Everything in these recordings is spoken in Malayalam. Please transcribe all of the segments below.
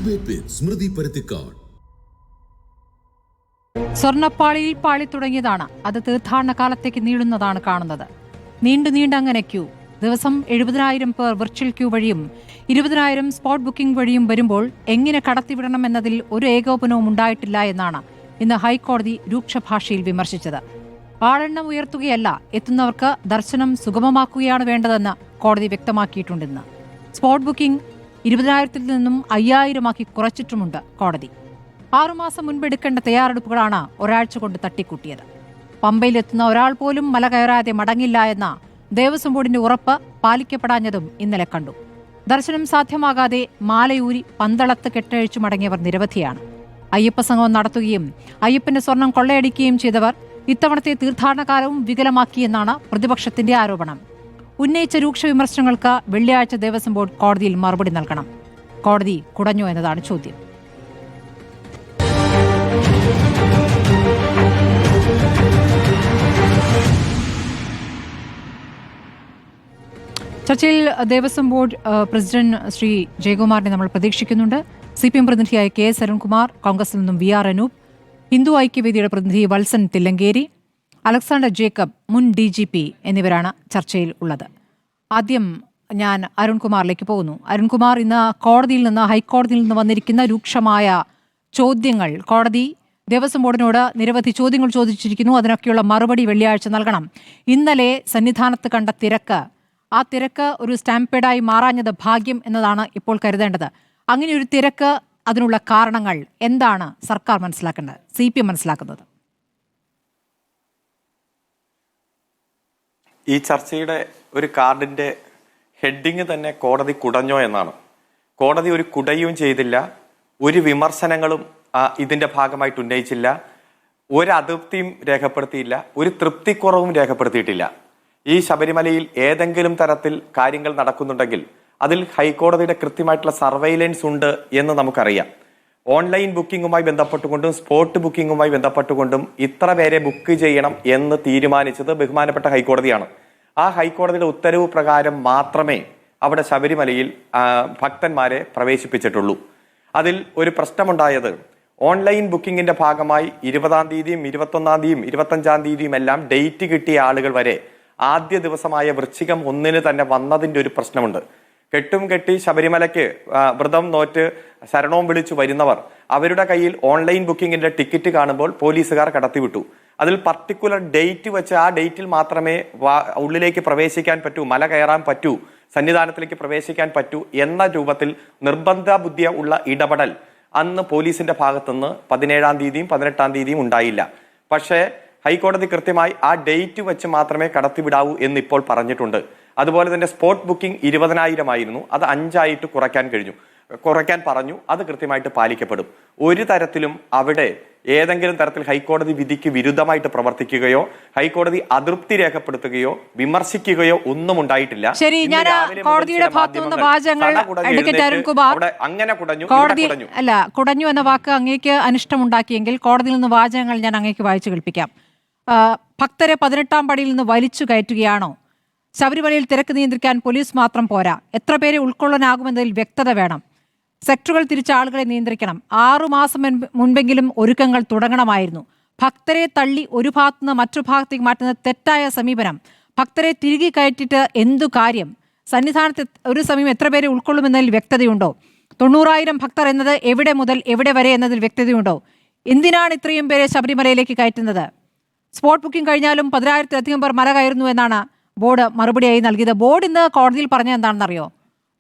ഡിബേറ്റ് വിത്ത് സ്മൃതി പരുത്തിക്കാട്. സ്വർണ്ണപ്പാളിയിൽ പാളി തുടങ്ങിയതാണ്. അത് തീർത്ഥാടന കാലത്തേക്ക് നീളുന്നതാണ് കാണുന്നത്. നീണ്ടു അങ്ങനെ ക്യൂ. ദിവസം 70,000 പേർ വിർച്വൽ ക്യൂ വഴിയും 20,000 സ്പോട്ട് ബുക്കിംഗ് വഴിയും വരുമ്പോൾ എങ്ങനെ കടത്തിവിടണം എന്നതിൽ ഒരു ഏകോപനവും ഉണ്ടായിട്ടില്ല എന്നാണ് ഇന്ന് ഹൈക്കോടതി രൂക്ഷഭാഷയിൽ വിമർശിച്ചത്. ആളെണ്ണം ഉയർത്തുകയല്ല, എത്തുന്നവർക്ക് ദർശനം സുഗമമാക്കുകയാണ് വേണ്ടതെന്ന് കോടതി വ്യക്തമാക്കിയിട്ടുണ്ടെന്ന്. സ്പോട്ട് ബുക്കിംഗ് 20,000-ൽ നിന്നും 5,000-ആക്കി കുറച്ചിട്ടുമുണ്ട് കോടതി. 6 മാസം മുൻപ് എടുക്കേണ്ട തയ്യാറെടുപ്പുകളാണ് ഒരാഴ്ച കൊണ്ട് തട്ടിക്കൂട്ടിയത്. പമ്പയിലെത്തുന്ന ഒരാൾ പോലും മല കയറാതെ മടങ്ങില്ല എന്ന ദേവസ്വം ബോർഡിന്റെ ഉറപ്പ് പാലിക്കപ്പെടാഞ്ഞതും ഇന്നലെ കണ്ടു. ദർശനം സാധ്യമാകാതെ മാലയൂരി പന്തളത്ത് കെട്ടഴിച്ചു മടങ്ങിയവർ നിരവധിയാണ്. അയ്യപ്പ സംഗമം നടത്തുകയും അയ്യപ്പന്റെ സ്വർണം കൊള്ളയടിക്കുകയും ചെയ്തവർ ഇത്തവണത്തെ തീർത്ഥാടനകാലവും വികലമാക്കിയെന്നാണ് പ്രതിപക്ഷത്തിന്റെ ആരോപണം. ഉന്നയിച്ച രൂക്ഷ വിമർശനങ്ങൾക്ക് വെള്ളിയാഴ്ച ദേവസ്വം ബോർഡ് കോടതിയിൽ മറുപടി നൽകണം. കോടതി കുടഞ്ഞു എന്നതാണ് ചോദ്യം. ചർച്ചയിൽ ദേവസ്വം ബോർഡ് പ്രസിഡന്റ് ശ്രീ ജയകുമാറിനെ നമ്മൾ പ്രതീക്ഷിക്കുന്നുണ്ട്. CPM പ്രതിനിധിയായ KS അരുൺകുമാർ, കോൺഗ്രസിൽ നിന്നും VR അനൂപ്, ഹിന്ദു ഐക്യവേദിയുടെ പ്രതിനിധി വത്സൻ തില്ലങ്കേരി, അലക്സാണ്ടർ ജേക്കബ്, മുൻ DGP എന്നിവരാണ് ചർച്ചയിൽ ഉള്ളത്. ആദ്യം ഞാൻ അരുൺകുമാറിലേക്ക് പോകുന്നു. അരുൺകുമാർ, ഇന്ന് ഹൈക്കോടതിയിൽ നിന്ന് വന്നിരിക്കുന്ന രൂക്ഷമായ ചോദ്യങ്ങൾ, കോടതി ദേവസ്വം ബോർഡിനോട് നിരവധി ചോദ്യങ്ങൾ ചോദിച്ചിരിക്കുന്നു. അതിനൊക്കെയുള്ള മറുപടി വെള്ളിയാഴ്ച നൽകണം. ഇന്നലെ സന്നിധാനത്ത് കണ്ട ആ തിരക്ക് ഒരു സ്റ്റാമ്പേഡായി മാറാഞ്ഞത് ഭാഗ്യം എന്നതാണ് ഇപ്പോൾ കരുതേണ്ടത്. അങ്ങനെ ഒരു തിരക്ക്, അതിനുള്ള കാരണങ്ങൾ എന്താണ് സർക്കാർ മനസ്സിലാക്കേണ്ടത്, CPM മനസ്സിലാക്കുന്നത്? ഈ ചർച്ചയുടെ ഒരു കാർഡിന്റെ ഹെഡിങ് തന്നെ കോടതി കുടഞ്ഞോ എന്നാണ്. കോടതി ഒരു കുടയും ചെയ്തില്ല, ഒരു വിമർശനങ്ങളും ഇതിന്റെ ഭാഗമായിട്ട് ഉന്നയിച്ചില്ല, ഒരു അതൃപ്തിയും രേഖപ്പെടുത്തിയില്ല, ഒരു തൃപ്തിക്കുറവും രേഖപ്പെടുത്തിയിട്ടില്ല. ഈ ശബരിമലയിൽ ഏതെങ്കിലും തരത്തിൽ കാര്യങ്ങൾ നടക്കുന്നുണ്ടെങ്കിൽ അതിൽ ഹൈക്കോടതിയുടെ കൃത്യമായിട്ടുള്ള സർവൈലൻസ് ഉണ്ട് എന്ന് നമുക്കറിയാം. ഓൺലൈൻ ബുക്കിംഗുമായി ബന്ധപ്പെട്ടുകൊണ്ടും സ്പോട്ട് ബുക്കിംഗുമായി ബന്ധപ്പെട്ടുകൊണ്ടും ഇത്ര പേരെ ബുക്ക് ചെയ്യണം എന്ന് തീരുമാനിച്ചത് ബഹുമാനപ്പെട്ട ഹൈക്കോടതിയാണ്. ആ ഹൈക്കോടതിയുടെ ഉത്തരവ് പ്രകാരം മാത്രമേ അവിടെ ശബരിമലയിൽ ഭക്തന്മാരെ പ്രവേശിപ്പിച്ചിട്ടുള്ളൂ. അതിൽ ഒരു പ്രശ്നമുണ്ടായത്, ഓൺലൈൻ ബുക്കിംഗിന്റെ ഭാഗമായി 20-ാം തീയതിയും 21-ാം തീയതിയും 25-ാം തീയതിയും എല്ലാം ഡേറ്റ് കിട്ടിയ ആളുകൾ വരെ ആദ്യ ദിവസമായ വൃശ്ചികം 1-ന് തന്നെ വന്നതിന്റെ ഒരു പ്രശ്നമുണ്ട്. കെട്ടും കെട്ടി ശബരിമലയ്ക്ക് വ്രതം നോറ്റ് ശരണവും വിളിച്ചു വരുന്നവർ അവരുടെ കയ്യിൽ ഓൺലൈൻ ബുക്കിംഗിന്റെ ടിക്കറ്റ് കാണുമ്പോൾ പോലീസുകാർ കടത്തിവിട്ടു. അതിൽ പർട്ടിക്കുലർ ഡേറ്റ് വെച്ച് ആ ഡേറ്റിൽ മാത്രമേ ഉള്ളിലേക്ക് പ്രവേശിക്കാൻ പറ്റൂ, മല കയറാൻ പറ്റൂ, സന്നിധാനത്തിലേക്ക് പ്രവേശിക്കാൻ പറ്റൂ എന്ന രൂപത്തിൽ നിർബന്ധ ബുദ്ധിയ ഉള്ള ഇടപെടൽ അന്ന് പോലീസിന്റെ ഭാഗത്തുനിന്ന് 17-ാം തീയതിയും 18-ാം തീയതിയും ഉണ്ടായില്ല. പക്ഷേ ഹൈക്കോടതി കൃത്യമായി ആ ഡേറ്റ് വെച്ച് മാത്രമേ കടത്തിവിടാവൂ എന്ന് ഇപ്പോൾ പറഞ്ഞിട്ടുണ്ട്. അതുപോലെ തന്നെ സ്പോട്ട് ബുക്കിംഗ് 20,000 ആയിരുന്നു, അത് 5 കുറയ്ക്കാൻ പറഞ്ഞു. അത് കൃത്യമായിട്ട് പാലിക്കപ്പെടും. ഒരു തരത്തിലും അവിടെ ഏതെങ്കിലും തരത്തിൽ ഹൈക്കോടതി വിധിക്ക് വിരുദ്ധമായിട്ട് പ്രവർത്തിക്കുകയോ ഹൈക്കോടതി അതൃപ്തി രേഖപ്പെടുത്തുകയോ വിമർശിക്കുകയോ ഒന്നും ഉണ്ടായിട്ടില്ല. ശരി, ഞാൻ കോടതിയുടെ ഭാഗത്തുനിന്ന് വാചകങ്ങൾ അങ്ങനെ കുടഞ്ഞു എന്ന വാക്ക് അങ്ങേക്ക് അനിഷ്ടമുണ്ടാക്കിയെങ്കിൽ കോടതിയിൽ നിന്ന് വാചകങ്ങൾ ഞാൻ അങ്ങേക്ക് വായിച്ചു കേൾപ്പിക്കാം. ഭക്തരെ 18-ാം പടിയിൽ നിന്ന് വലിച്ചു കയറ്റുകയാണോ? ശബരിമലയിൽ തിരക്ക് നിയന്ത്രിക്കാൻ പോലീസ് മാത്രം പോരാ, എത്ര പേരെ ഉൾക്കൊള്ളാനാകുമെന്നതിൽ വ്യക്തത വേണം. സെക്ടറുകൾ തിരിച്ച ആളുകളെ നിയന്ത്രിക്കണം. 6 മാസം മുൻപെങ്കിലും ഒരുക്കങ്ങൾ തുടങ്ങണമായിരുന്നു. ഭക്തരെ തള്ളി ഒരു ഭാഗത്തുനിന്ന് മറ്റു ഭാഗത്തേക്ക് മാറ്റുന്ന തെറ്റായ സമീപനം. ഭക്തരെ തിരികെ കയറ്റിയിട്ട് എന്തു കാര്യം? സന്നിധാനത്ത് ഒരു സമയം എത്ര പേരെ ഉൾക്കൊള്ളുമെന്നതിൽ വ്യക്തതയുണ്ടോ? 90,000 ഭക്തർ എന്നത് എവിടെ മുതൽ എവിടെ വരെ എന്നതിൽ വ്യക്തതയുണ്ടോ? എന്തിനാണ് ഇത്രയും പേരെ ശബരിമലയിലേക്ക് കയറ്റുന്നത്? സ്പോട്ട് ബുക്കിംഗ് കഴിഞ്ഞാലും 10,000-ലധികം പേർ മല കയറുന്നു എന്നാണ് ബോർഡ് മറുപടിയായി നൽകിയത്. ബോർഡ് ഇന്ന് കോടതിയിൽ പറഞ്ഞത് എന്താണെന്നറിയോ?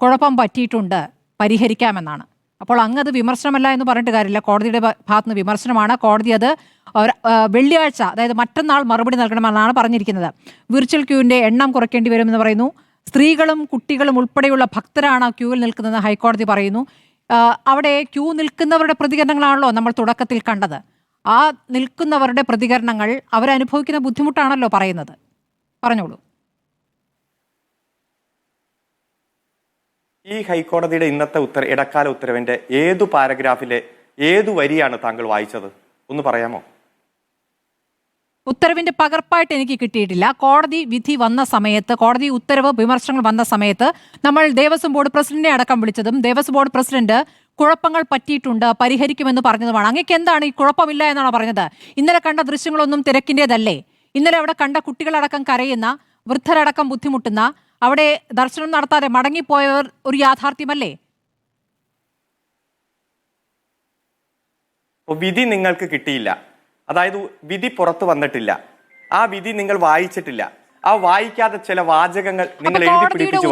കുഴപ്പം പറ്റിയിട്ടുണ്ട്, പരിഹരിക്കാമെന്നാണ്. അപ്പോൾ അങ്ങത് വിമർശനമല്ല എന്ന് പറഞ്ഞിട്ട് കാര്യമില്ല, കോടതിയുടെ ഭാഗത്തുനിന്ന് വിമർശനമാണ്. കോടതി അത് വെള്ളിയാഴ്ച, അതായത് മറ്റന്നാൾ മറുപടി നൽകണമെന്നാണ് പറഞ്ഞിരിക്കുന്നത്. വിർച്വൽ ക്യൂവിന്റെ എണ്ണം കുറയ്ക്കേണ്ടി വരുമെന്ന് പറയുന്നു. സ്ത്രീകളും കുട്ടികളും ഉൾപ്പെടെയുള്ള ഭക്തരാണ് ക്യൂവിൽ നിൽക്കുന്നതെന്ന് ഹൈക്കോടതി പറയുന്നു. അവിടെ ക്യൂ നിൽക്കുന്നവരുടെ പ്രതികരണങ്ങളാണല്ലോ നമ്മൾ തുടക്കത്തിൽ കണ്ടത്. ആ നിൽക്കുന്നവരുടെ പ്രതികരണങ്ങൾ അവരനുഭവിക്കുന്ന ബുദ്ധിമുട്ടാണല്ലോ പറയുന്നത്. പറഞ്ഞോളൂ. ഈ ഹൈക്കോടതിയുടെ ഇന്നത്തെ ഇടക്കാല ഉത്തരവിന്റെ ഏതു പാരഗ്രാഫിലെ ഏതു വരിയാണ് താങ്കൾ വായിച്ചത്? ഒന്ന് പറയാമോ? ഉത്തരവിന്റെ പകർപ്പായിട്ട് എനിക്ക് കിട്ടിയിട്ടില്ല. കോടതി വിധി വന്ന സമയത്ത്, കോടതി ഉത്തരവ് വിമർശനങ്ങൾ വന്ന സമയത്ത് നമ്മൾ ദേവസ്വം ബോർഡ് പ്രസിഡന്റിനെ അടക്കം വിളിച്ചതും ദേവസ്വം ബോർഡ് പ്രസിഡന്റ് കുഴപ്പങ്ങൾ പറ്റിയിട്ടുണ്ട്, പരിഹരിക്കുമെന്ന് പറഞ്ഞതുമാണ്. അങ്ങേക്ക് എന്താണ് ഈ കുഴപ്പമില്ല എന്നാണ് പറഞ്ഞത്? ഇന്നലെ കണ്ട ദൃശ്യങ്ങളൊന്നും തിരക്കിൻ്റെതല്ലേ? ഇന്നലെ അവിടെ കണ്ട കുട്ടികളടക്കം കരയുന്ന, വൃദ്ധരടക്കം ബുദ്ധിമുട്ടുന്ന, അവിടെ ദർശനം നടത്താതെ മടങ്ങിപ്പോയവർ ഒരു യാഥാർത്ഥ്യമല്ലേ? വിധി നിങ്ങൾക്ക് കിട്ടിയില്ല, അതായത് വിധി പുറത്തു വന്നിട്ടില്ല, ആ വിധി നിങ്ങൾ വായിച്ചിട്ടില്ല. ആ വായിക്കാതെ ചില വാചകങ്ങൾ നിങ്ങൾ എഴുതി പിടിപ്പിച്ച്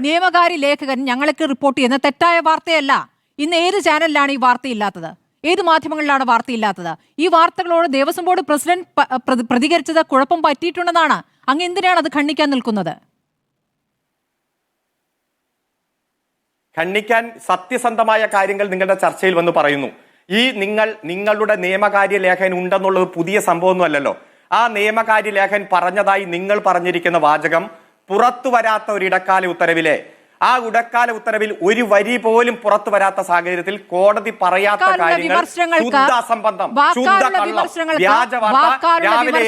നിയമകാര്യ ലേഖകൻ ഞങ്ങൾക്ക് റിപ്പോർട്ട് ചെയ്യുന്ന തെറ്റായ വാർത്തയല്ല. ഇന്ന് ഏത് ചാനലിലാണ് ഈ വാർത്തയില്ലാത്തത്? ഏത് മാധ്യമങ്ങളിലാണ് വാർത്തയില്ലാത്തത്? ഈ വാർത്തകളോട് ദേവസ്വം ബോർഡ് പ്രസിഡന്റ് പ്രതികരിച്ചത് കുഴപ്പം പറ്റിയിട്ടുണ്ടെന്നാണ്. അങ്ങ് എന്തിനാണ് അത് ഖണ്ഡിക്കാൻ നിൽക്കുന്നത്? ഖണ്ഡിക്കാൻ സത്യസന്ധമായ കാര്യങ്ങൾ നിങ്ങളുടെ ചർച്ചയിൽ വന്ന് പറയുന്നു. നിങ്ങളുടെ നിയമകാര്യ ലേഖൻ ഉണ്ടെന്നുള്ളത് പുതിയ സംഭവമൊന്നും അല്ലല്ലോ. ആ നിയമകാര്യ ലേഖൻ പറഞ്ഞതായി നിങ്ങൾ പറഞ്ഞിരിക്കുന്ന വാചകം പുറത്തു വരാത്ത ഒരു ഇടക്കാല ഉത്തരവിലെ ആ ഇടക്കാല ഉത്തരവിൽ ഒരു വരി പോലും പുറത്തു വരാത്ത സാഹചര്യത്തിൽ കോടതി പറയാത്ത കാര്യങ്ങൾ ശുദ്ധ അസംബന്ധം, ശുദ്ധ കള്ളം, വ്യാജ വാർത്ത, രാവിലെ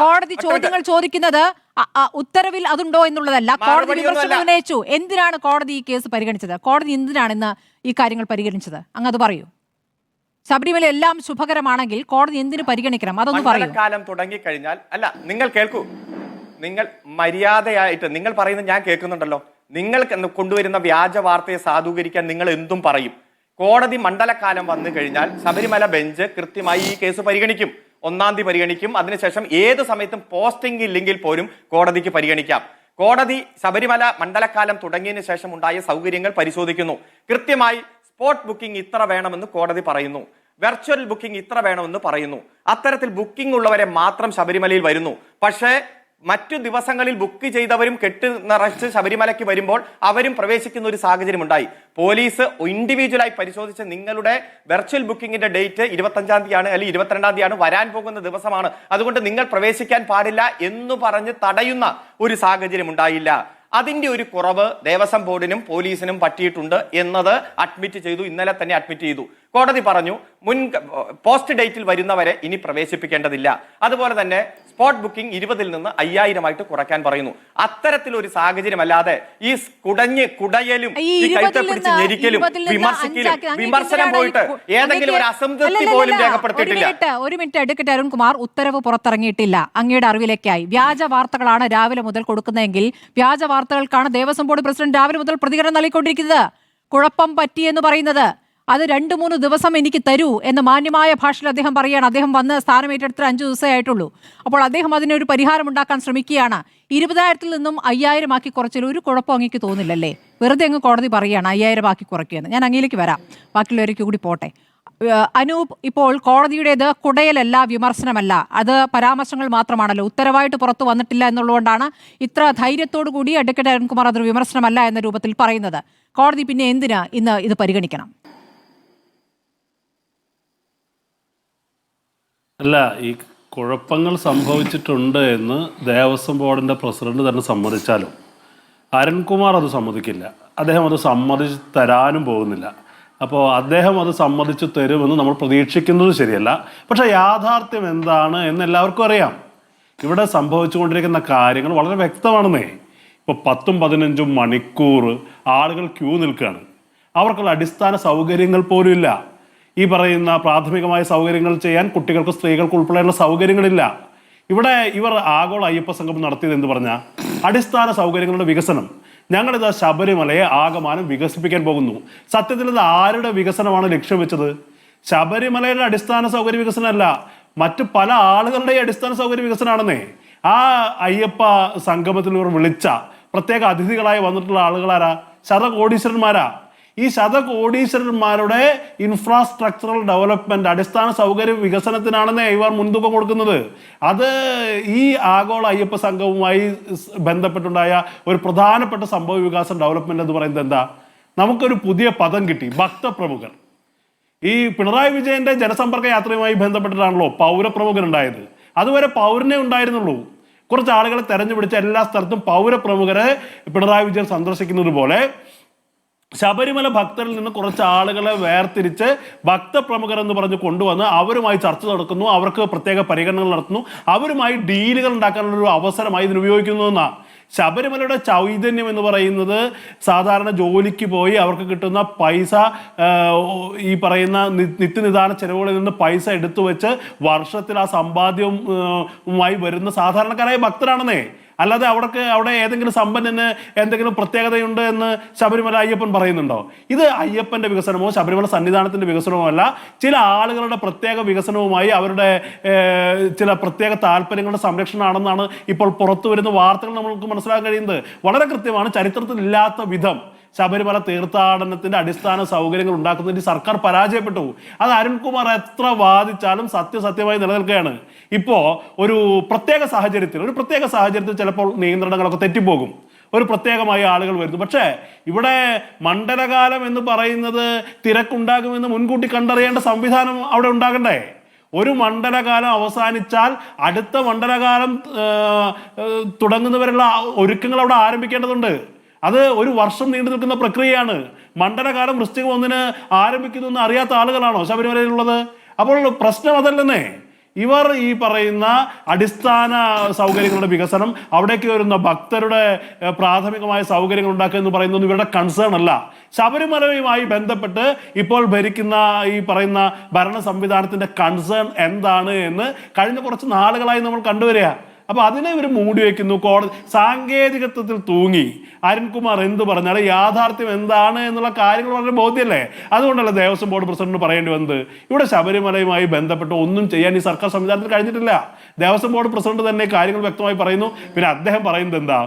കോടതി ചോദ്യങ്ങൾ ചോദിക്കുന്നത് ഉത്തരവിൽ അതുണ്ടോ എന്നുള്ളതല്ല. കോടതി വിമർശനം ഉന്നയിച്ചു. എന്തിനാണ് കോടതി ഈ കേസ് പരിഗണിച്ചത്? കോടതി എന്തിനാണ് ഇന്ന് ഈ കാര്യങ്ങൾ പരിഗണിച്ചത്? അങ്ങ് അത് പറയൂ. ശബരിമല എല്ലാം ശുഭകരമാണെങ്കിൽ കോടതി എന്തിനു പരിഗണിക്കണം? അതൊന്ന് പറയൂ. കാലം തുടങ്ങിക്കഴിഞ്ഞാൽ അല്ല, നിങ്ങൾ കേൾക്കൂ. നിങ്ങൾ മര്യാദയായിട്ട് നിങ്ങൾ പറയുന്നത് ഞാൻ കേൾക്കുന്നുണ്ടല്ലോ. നിങ്ങൾ കൊണ്ടുവരുന്ന വ്യാജ വാർത്തയെ സാധൂകരിക്കാൻ നിങ്ങൾ എന്തും പറയും. കോടതി മണ്ഡലകാലം വന്നു കഴിഞ്ഞാൽ ശബരിമല ബെഞ്ച് കൃത്യമായി ഈ കേസ് പരിഗണിക്കും. 1-ാം തീയതി പരിഗണിക്കും. അതിനുശേഷം ഏത് സമയത്തും പോസ്റ്റിംഗ് ഇല്ലെങ്കിൽ പോലും കോടതിക്ക് പരിഗണിക്കാം. കോടതി ശബരിമല മണ്ഡലകാലം തുടങ്ങിയതിനു ശേഷം ഉണ്ടായ സൗകര്യങ്ങൾ പരിശോധിക്കുന്നു. കൃത്യമായി സ്പോട്ട് ബുക്കിംഗ് ഇത്ര വേണമെന്ന് കോടതി പറയുന്നു, വെർച്വൽ ബുക്കിംഗ് ഇത്ര വേണമെന്ന് പറയുന്നു. അത്തരത്തിൽ ബുക്കിംഗ് ഉള്ളവരെ മാത്രം ശബരിമലയിൽ വരുന്നു. പക്ഷേ മറ്റു ദിവസങ്ങളിൽ ബുക്ക് ചെയ്തവരും കെട്ടി നിറച്ച് ശബരിമലയ്ക്ക് വരുമ്പോൾ അവരും പ്രവേശിക്കുന്ന ഒരു സാഹചര്യം ഉണ്ടായി. പോലീസ് ഇൻഡിവിജ്വലായി പരിശോധിച്ച് നിങ്ങളുടെ വെർച്വൽ ബുക്കിംഗിന്റെ ഡേറ്റ് 25-ാം തീയതിയാണ് അല്ലെങ്കിൽ 22-ാം തീയതിയാണ്, വരാൻ പോകുന്ന ദിവസമാണ്, അതുകൊണ്ട് നിങ്ങൾ പ്രവേശിക്കാൻ പാടില്ല എന്ന് പറഞ്ഞ് തടയുന്ന ഒരു സാഹചര്യം ഉണ്ടായില്ല. അതിന്റെ ഒരു കുറവ് ദേവസ്വം ബോർഡിനും പോലീസിനും പറ്റിയിട്ടുണ്ട് എന്നത് അഡ്മിറ്റ് ചെയ്തു. ഇന്നലെ തന്നെ അഡ്മിറ്റ് ചെയ്തു. കോടതി പറഞ്ഞു പോസ്റ്റ് ഡേറ്റിൽ വരുന്നവരെ ഇനി പ്രവേശിപ്പിക്കേണ്ടതില്ല. അതുപോലെ തന്നെ സ്പോട്ട് ബുക്കിംഗ് 20-ൽ നിന്ന് 5000 കുറയ്ക്കാൻ പറയുന്നു. അത്തരത്തിലൊരു സാഹചര്യം അല്ലാതെ ഈ കുടയലും ഞെരിക്കലും വിമർശനം പോയിട്ട് ഏതെങ്കിലും ഒരു അസംതൃപ്തി പോലും രേഖപ്പെടുത്തിയിട്ടില്ല. ഒരു മിനിറ്റ് അഡ്വക്കേറ്റ് അരുൺകുമാർ, ഉത്തരവ് പുറത്തിറങ്ങിയിട്ടില്ല. അങ്ങയുടെ അറിവിലേക്കായി വ്യാജ വാർത്തകളാണ് രാവിലെ മുതൽ കൊടുക്കുന്നതെങ്കിൽ വ്യാജ വാർത്തകൾക്കാണ് ദേവസ്വം ബോർഡ് പ്രസിഡന്റ് രാവിലെ മുതൽ പ്രതികരണം നൽകിക്കൊണ്ടിരിക്കുന്നത്. കുഴപ്പം പറ്റിയെന്ന് പറയുന്നത് അത് 2-3 ദിവസം എനിക്ക് തരൂ എന്ന് മാന്യമായ ഭാഷയിൽ അദ്ദേഹം പറയുകയാണ്. അദ്ദേഹം വന്ന് സ്ഥാനമേറ്റെടുത്ത് 5 ദിവസമേ ആയിട്ടുള്ളൂ. അപ്പോൾ അദ്ദേഹം അതിനൊരു പരിഹാരം ഉണ്ടാക്കാൻ ശ്രമിക്കുകയാണ്. 20,000-ൽ നിന്നും 5,000 ആക്കി കുറച്ചാൽ ഒരു കുഴപ്പം അങ്ങേക്ക് തോന്നില്ലല്ലേ? വെറുതെ അങ്ങ് കോടതി പറയുകയാണ് 5,000 ആക്കി കുറയ്ക്കുകയെന്ന്. ഞാൻ അങ്ങയിലേക്ക് വരാം, ബാക്കിയുള്ളവർക്ക് കൂടി പോട്ടെ. അനൂപ്, ഇപ്പോൾ കോടതിയുടേത് കുടയലല്ല, വിമർശനമല്ല, അത് പരാമർശങ്ങൾ മാത്രമാണല്ലോ, ഉത്തരവായിട്ട് പുറത്തു വന്നിട്ടില്ല എന്നുള്ളതുകൊണ്ടാണ് ഇത്ര ധൈര്യത്തോടു കൂടി അഡ്വക്കേറ്റ് അരുൺകുമാർ അതൊരു വിമർശനമല്ല എന്ന രൂപത്തിൽ പറയുന്നത്. കോടതി പിന്നെ എന്തിനാ ഇന്ന് ഇത് പരിഗണിക്കണം? അല്ല, ഈ കുഴപ്പങ്ങൾ സംഭവിച്ചിട്ടുണ്ട് എന്ന് ദേവസ്വം ബോർഡിൻ്റെ പ്രസിഡന്റ് തന്നെ സമ്മതിച്ചാലും അരുൺകുമാർ അത് സമ്മതിക്കില്ല. അദ്ദേഹം അത് സമ്മതിച്ച് തരാനും പോകുന്നില്ല. അപ്പോൾ അദ്ദേഹം അത് സമ്മതിച്ചു തരുമെന്ന് നമ്മൾ പ്രതീക്ഷിക്കുന്നത് ശരിയല്ല. പക്ഷേ യാഥാർത്ഥ്യം എന്താണ് എന്ന് എല്ലാവർക്കും അറിയാം. ഇവിടെ സംഭവിച്ചുകൊണ്ടിരിക്കുന്ന കാര്യങ്ങൾ വളരെ വ്യക്തമാണെന്നേ. ഇപ്പോൾ 10-15 മണിക്കൂർ ആളുകൾ ക്യൂ നിൽക്കുകയാണ്. അവർക്കുള്ള അടിസ്ഥാന സൗകര്യങ്ങൾ പോലും ഇല്ല. ഈ പറയുന്ന പ്രാഥമികമായ സൗകര്യങ്ങൾ ചെയ്യാൻ കുട്ടികൾക്ക്, സ്ത്രീകൾക്ക് ഉൾപ്പെടെയുള്ള സൗകര്യങ്ങളില്ല. ഇവിടെ ഇവർ ആഗോള അയ്യപ്പ സംഗമം നടത്തിയത് എന്ന് പറഞ്ഞാൽ അടിസ്ഥാന സൗകര്യങ്ങളുടെ വികസനം. ഞങ്ങളിത് ശബരിമലയെ ആകമാനം വികസിപ്പിക്കാൻ പോകുന്നു. സത്യത്തിൽ ഇത് ആരുടെ വികസനമാണ് ലക്ഷ്യം വെച്ചത്? ശബരിമലയുടെ അടിസ്ഥാന സൗകര്യ വികസനമല്ല, മറ്റു പല ആളുകളുടെ അടിസ്ഥാന സൗകര്യ വികസനമാണെന്നേ. ആ അയ്യപ്പ സംഗമത്തിൽ ഇവർ വിളിച്ച പ്രത്യേക അതിഥികളായി വന്നിട്ടുള്ള ആളുകളാരാ? ശതകോടീശ്വരന്മാരാ. ഈ ശതകോടീശ്വരന്മാരുടെ ഇൻഫ്രാസ്ട്രക്ചറൽ ഡെവലപ്മെന്റ്, അടിസ്ഥാന സൗകര്യ വികസനത്തിനാണെന്നേ ഇവർ മുൻതൂക്കം കൊടുക്കുന്നത്. അത് ഈ ആഗോള അയ്യപ്പ സംഘവുമായി ബന്ധപ്പെട്ടുണ്ടായ ഒരു പ്രധാനപ്പെട്ട സംഭവ വികാസം ഡെവലപ്മെന്റ് എന്ന് പറയുന്നത് എന്താ? നമുക്കൊരു പുതിയ പദം കിട്ടി, ഭക്തപ്രമുഖർ. ഈ പിണറായി വിജയന്റെ ജനസമ്പർക്ക യാത്രയുമായി ബന്ധപ്പെട്ടിട്ടാണല്ലോ പൗരപ്രമുഖൻ ഉണ്ടായത്. അതുവരെ പൗരനെ ഉണ്ടായിരുന്നുള്ളൂ. കുറച്ച് ആളുകളെ തെരഞ്ഞുപിടിച്ച എല്ലാ സ്ഥലത്തും പൗരപ്രമുഖരെ പിണറായി വിജയൻ സന്ദർശിക്കുന്നത് പോലെ ശബരിമല ഭക്തരിൽ നിന്ന് കുറച്ച് ആളുകളെ വേർതിരിച്ച് ഭക്തപ്രമുഖർ എന്ന് പറഞ്ഞ് കൊണ്ടുവന്ന് അവരുമായി ചർച്ച നടക്കുന്നു, അവർക്ക് പ്രത്യേക പരിഗണനകൾ നടത്തുന്നു, അവരുമായി ഡീലുകൾ ഉണ്ടാക്കാനുള്ള ഒരു അവസരമായി ഇതിന് ഉപയോഗിക്കുന്നു എന്നാണ്. ശബരിമലയുടെ ചൈതന്യം എന്ന് പറയുന്നത് സാധാരണ ജോലിക്ക് പോയി അവർക്ക് കിട്ടുന്ന പൈസ, ഈ പറയുന്ന നിത്യനിദാന ചെലവുകളിൽ നിന്ന് പൈസ എടുത്തു വെച്ച് വർഷത്തിൽ ആ സമ്പാദ്യവുമായി വരുന്ന സാധാരണക്കാരായ ഭക്തരാണെന്നേ. അല്ലാതെ അവിടെ ഏതെങ്കിലും സമ്പന്നന് എന്തെങ്കിലും പ്രത്യേകതയുണ്ട് എന്ന് ശബരിമല അയ്യപ്പൻ പറയുന്നുണ്ടോ? ഇത് അയ്യപ്പന്റെ വികസനമോ ശബരിമല സന്നിധാനത്തിന്റെ വികസനമോ അല്ല, ചില ആളുകളുടെ പ്രത്യേക വികസനവുമായി അവരുടെ ചില പ്രത്യേക താല്പര്യങ്ങളുടെ സംരക്ഷണമാണെന്നാണ് ഇപ്പോൾ പുറത്തു വരുന്ന വാർത്തകൾ നമുക്ക് മനസ്സിലാക്കാൻ കഴിയുന്നത്. വളരെ കൃത്യമാണ്. ചരിത്രത്തിൽ ഇല്ലാത്ത വിധം ശബരിമല തീർത്ഥാടനത്തിന്റെ അടിസ്ഥാന സൗകര്യങ്ങൾ ഉണ്ടാക്കുന്നതിന് സർക്കാർ പരാജയപ്പെട്ടു. അത് അരുൺകുമാർ എത്ര വാദിച്ചാലും സത്യസത്യമായി നിലനിൽക്കുകയാണ്. ഇപ്പോ ഒരു പ്രത്യേക സാഹചര്യത്തിൽ ചിലപ്പോൾ നിയന്ത്രണങ്ങളൊക്കെ തെറ്റിപ്പോകും, ഒരു പ്രത്യേകമായ ആളുകൾ വരുന്നു. പക്ഷേ ഇവിടെ മണ്ഡലകാലം എന്ന് പറയുന്നത് തിരക്കുണ്ടാകുമെന്ന് മുൻകൂട്ടി കണ്ടറിയേണ്ട സംവിധാനം അവിടെ ഉണ്ടാകണ്ടേ? ഒരു മണ്ഡലകാലം അവസാനിച്ചാൽ അടുത്ത മണ്ഡലകാലം തുടങ്ങുന്നവരുള്ള ഒരുക്കങ്ങൾ അവിടെ ആരംഭിക്കേണ്ടതുണ്ട്. അത് ഒരു വർഷം നീണ്ടു നിൽക്കുന്ന പ്രക്രിയയാണ്. മണ്ഡലകാലം വൃശ്ചികം 1 ആരംഭിക്കുന്നു എന്ന് അറിയാത്ത ആളുകളാണോ ശബരിമലയിലുള്ളത്? അപ്പോൾ പ്രശ്നം അതല്ലെന്നേ. ഇവർ ഈ പറയുന്ന അടിസ്ഥാന സൗകര്യങ്ങളുടെ വികസനം, അവിടേക്ക് വരുന്ന ഭക്തരുടെ പ്രാഥമികമായ സൗകര്യങ്ങൾ ഉണ്ടാക്കുക എന്ന് പറയുന്നത് ഇവരുടെ കൺസേൺ അല്ല. ശബരിമലയുമായി ബന്ധപ്പെട്ട് ഇപ്പോൾ ഭരിക്കുന്ന ഈ പറയുന്ന ഭരണ സംവിധാനത്തിന്റെ കൺസേൺ എന്താണ് എന്ന് കഴിഞ്ഞ കുറച്ച് നാളുകളായി നമ്മൾ കണ്ടുവരിക. അപ്പൊ അതിനെ ഇവർ മൂടി വയ്ക്കുന്നു. കോടതി സാങ്കേതികത്വത്തിൽ തൂങ്ങി അരുൺകുമാർ എന്ത് പറഞ്ഞാൽ യാഥാർത്ഥ്യം എന്താണ് എന്നുള്ള കാര്യങ്ങൾ വളരെ ബോധ്യമല്ലേ? അതുകൊണ്ടല്ല ദേവസ്വം ബോർഡ് പ്രസിഡന്റ് പറയേണ്ടി വന്നത് ഇവിടെ ശബരിമലയുമായി ബന്ധപ്പെട്ട് ഒന്നും ചെയ്യാൻ ഈ സർക്കാർ സംവിധാനത്തിൽ കഴിഞ്ഞിട്ടില്ല. ദേവസ്വം ബോർഡ് പ്രസിഡന്റ് തന്നെ കാര്യങ്ങൾ വ്യക്തമായി പറയുന്നു. പിന്നെ അദ്ദേഹം പറയുന്നത് എന്താ?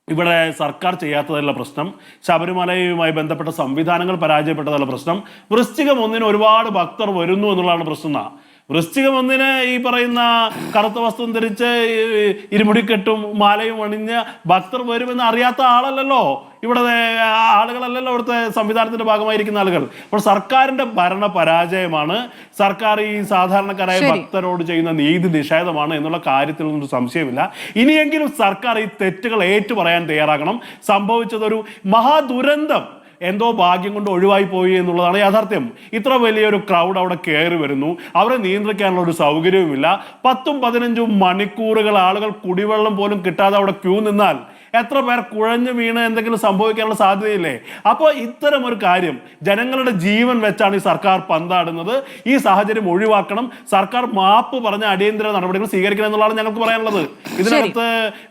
ഇവിടെ സർക്കാർ ചെയ്യാത്തതല്ല പ്രശ്നം, ശബരിമലയുമായി ബന്ധപ്പെട്ട സംവിധാനങ്ങൾ പരാജയപ്പെട്ടതല്ല പ്രശ്നം, വൃശ്ചികം 1 ഒരുപാട് ഭക്തർ വരുന്നു എന്നുള്ളതാണ് പ്രശ്നം. വൃശ്ചികം 1 ഈ പറയുന്ന കറുത്ത വസ്ത്രം ധരിച്ച് ഇരുമുടിക്കെട്ടും മാലയും അണിഞ്ഞ് ഭക്തർ വരുമെന്ന് അറിയാത്ത ആളല്ലല്ലോ ഇവിടെ ആളുകളല്ലല്ലോ ഇവിടുത്തെ സംവിധാനത്തിന്റെ ഭാഗമായിരിക്കുന്ന ആളുകൾ. അപ്പോൾ സർക്കാരിന്റെ ഭരണ പരാജയമാണ്, സർക്കാർ ഈ സാധാരണക്കാരായ ഭക്തരോട് ചെയ്യുന്ന നീതി നിഷേധമാണ് എന്നുള്ള കാര്യത്തിൽ ഒന്നും സംശയമില്ല. ഇനിയെങ്കിലും സർക്കാർ ഈ തെറ്റുകൾ ഏറ്റുപറയാൻ തയ്യാറാകണം. സംഭവിച്ചതൊരു മഹാദുരന്തം എന്തോ ഭാഗ്യം കൊണ്ട് ഒഴിവായി പോയി എന്നുള്ളതാണ് യാഥാർത്ഥ്യം. ഇത്ര വലിയൊരു ക്രൗഡ് അവിടെ കയറി വരുന്നു, അവരെ നിയന്ത്രിക്കാനുള്ള ഒരു സൗകര്യവുമില്ല. 10-15 മണിക്കൂറുകൾ ആളുകൾ കുടിവെള്ളം പോലും കിട്ടാതെ അവിടെ ക്യൂ നിന്നാൽ എത്ര പേർ കുഴഞ്ഞു വീണ് എന്തെങ്കിലും സംഭവിക്കാനുള്ള സാധ്യതയില്ലേ? അപ്പോൾ ഇത്തരം ഒരു കാര്യം ജനങ്ങളുടെ ജീവൻ വെച്ചാണ് ഈ സർക്കാർ പന്താടുന്നത്. ഈ സാഹചര്യം ഒഴിവാക്കണം. സർക്കാർ മാപ്പ് പറഞ്ഞ അടിയന്തര നടപടികൾ സ്വീകരിക്കണം എന്നുള്ളതാണ് ഞങ്ങൾക്ക് പറയാനുള്ളത്. ഇതിനകത്ത്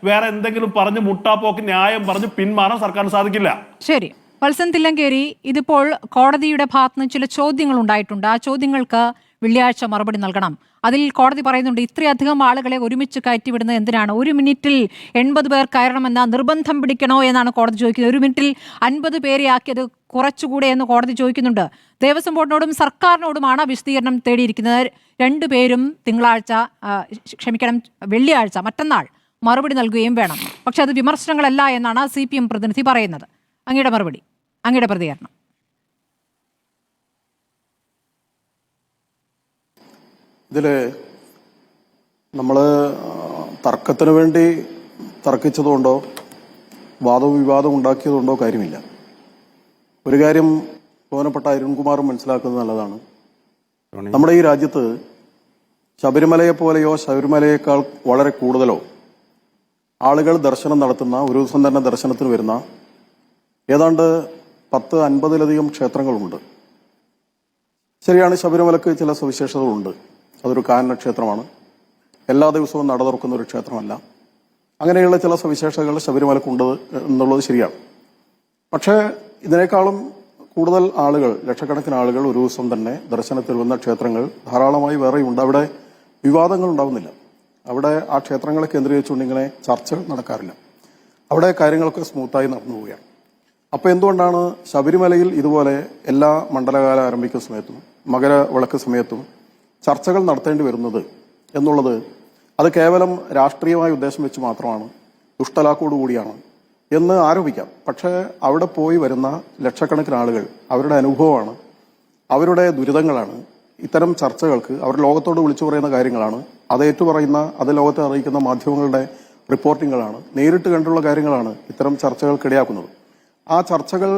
വേറെ എന്തെങ്കിലും പറഞ്ഞ് മുട്ടാപ്പോക്ക് ന്യായം പറഞ്ഞ് പിന്മാറാൻ സർക്കാരിന് സാധിക്കില്ല. ശരി, വത്സൻ തില്ലങ്കേരി, ഇതിപ്പോൾ കോടതിയുടെ ഭാഗത്തുനിന്ന് ചില ചോദ്യങ്ങൾ ഉണ്ടായിട്ടുണ്ട്. ആ ചോദ്യങ്ങൾക്ക് വെള്ളിയാഴ്ച മറുപടി നൽകണം. അതിൽ കോടതി പറയുന്നുണ്ട്, ഇത്രയധികം ആളുകളെ ഒരുമിച്ച് കയറ്റിവിടുന്നത് എന്തിനാണ്? 1 മിനിറ്റിൽ 80 പേർ കയറണമെന്ന നിർബന്ധം പിടിക്കണോ എന്നാണ് കോടതി ചോദിക്കുന്നത്. 1 മിനിറ്റിൽ 50 പേരെ ആക്കിയത് കുറച്ചുകൂടെ എന്ന് കോടതി ചോദിക്കുന്നുണ്ട്. ദേവസ്വം ബോർഡിനോടും സർക്കാരിനോടുമാണ് വിശദീകരണം തേടിയിരിക്കുന്നത്. 2 പേരും വെള്ളിയാഴ്ച മറ്റന്നാൾ മറുപടി നൽകുകയും വേണം. പക്ഷെ അത് വിമർശനങ്ങളല്ല എന്നാണ് CPM പ്രതിനിധി പറയുന്നത്. അങ്ങയുടെ മറുപടി, അങ്ങയുടെ പ്രതികരണം. ഇതില് നമ്മൾ തർക്കത്തിന് വേണ്ടി തർക്കിച്ചതുകൊണ്ടോ വാദവും വിവാദവും ഉണ്ടാക്കിയതുകൊണ്ടോ കാര്യമില്ല. ഒരു കാര്യം ബഹുമാനപ്പെട്ട അരുൺകുമാറും മനസ്സിലാക്കുന്നത് നല്ലതാണ്. നമ്മുടെ ഈ രാജ്യത്ത് ശബരിമലയെ പോലെയോ ശബരിമലയേക്കാൾ വളരെ കൂടുതലോ ആളുകൾ ദർശനം നടത്തുന്ന, ഒരു ദിവസം തന്നെ ദർശനത്തിന് വരുന്ന ഏതാണ്ട് 10-50-ലധികം ക്ഷേത്രങ്ങളുണ്ട്. ശരിയാണ്, ശബരിമലക്ക് ചില സവിശേഷതകളുണ്ട്. അതൊരു കാനന ക്ഷേത്രമാണ്, എല്ലാ ദിവസവും നട തുറക്കുന്ന ഒരു ക്ഷേത്രമല്ല. അങ്ങനെയുള്ള ചില സവിശേഷതകൾ ശബരിമലക്കുണ്ട് എന്നുള്ളത് ശരിയാണ്. പക്ഷേ ഇതിനേക്കാളും കൂടുതൽ ആളുകൾ, ലക്ഷക്കണക്കിന് ആളുകൾ ഒരു ദിവസം തന്നെ ദർശനത്തിൽ വന്ന ക്ഷേത്രങ്ങൾ ധാരാളമായി വേറെയുണ്ട്. അവിടെ വിവാദങ്ങൾ ഉണ്ടാകുന്നില്ല. അവിടെ ആ ക്ഷേത്രങ്ങളെ കേന്ദ്രീകരിച്ചുകൊണ്ട് ഇങ്ങനെ ചർച്ചകൾ നടക്കാറില്ല. അവിടെ കാര്യങ്ങളൊക്കെ സ്മൂത്തായി നടന്നു പോവുകയാണ്. അപ്പോൾ എന്തുകൊണ്ടാണ് ശബരിമലയിൽ ഇതുപോലെ എല്ലാ മണ്ഡലകാലം ആരംഭിക്കുന്ന സമയത്തും മകരവിളക്ക് സമയത്തും ചർച്ചകൾ നടത്തേണ്ടി വരുന്നത് എന്നുള്ളത് അത് കേവലം രാഷ്ട്രീയമായ ഉദ്ദേശം വെച്ച് മാത്രമാണ്, ദുഷ്ടലാക്കോടുകൂടിയാണ് എന്ന് ആരോപിക്കാം. പക്ഷേ അവിടെ പോയി വരുന്ന ലക്ഷക്കണക്കിന് ആളുകൾ, അവരുടെ അനുഭവമാണ്, അവരുടെ ദുരിതങ്ങളാണ് ഇത്തരം ചർച്ചകൾക്ക്, അവർ ലോകത്തോട് വിളിച്ചു പറയുന്ന കാര്യങ്ങളാണ്, അത് ഏറ്റുപറയുന്ന, അത് ലോകത്തെ അറിയിക്കുന്ന മാധ്യമങ്ങളുടെ റിപ്പോർട്ടിങ്ങുകളാണ്, നേരിട്ട് കണ്ടുള്ള കാര്യങ്ങളാണ് ഇത്തരം ചർച്ചകൾക്കിടയാക്കുന്നത്. ആ ചർച്ചകൾ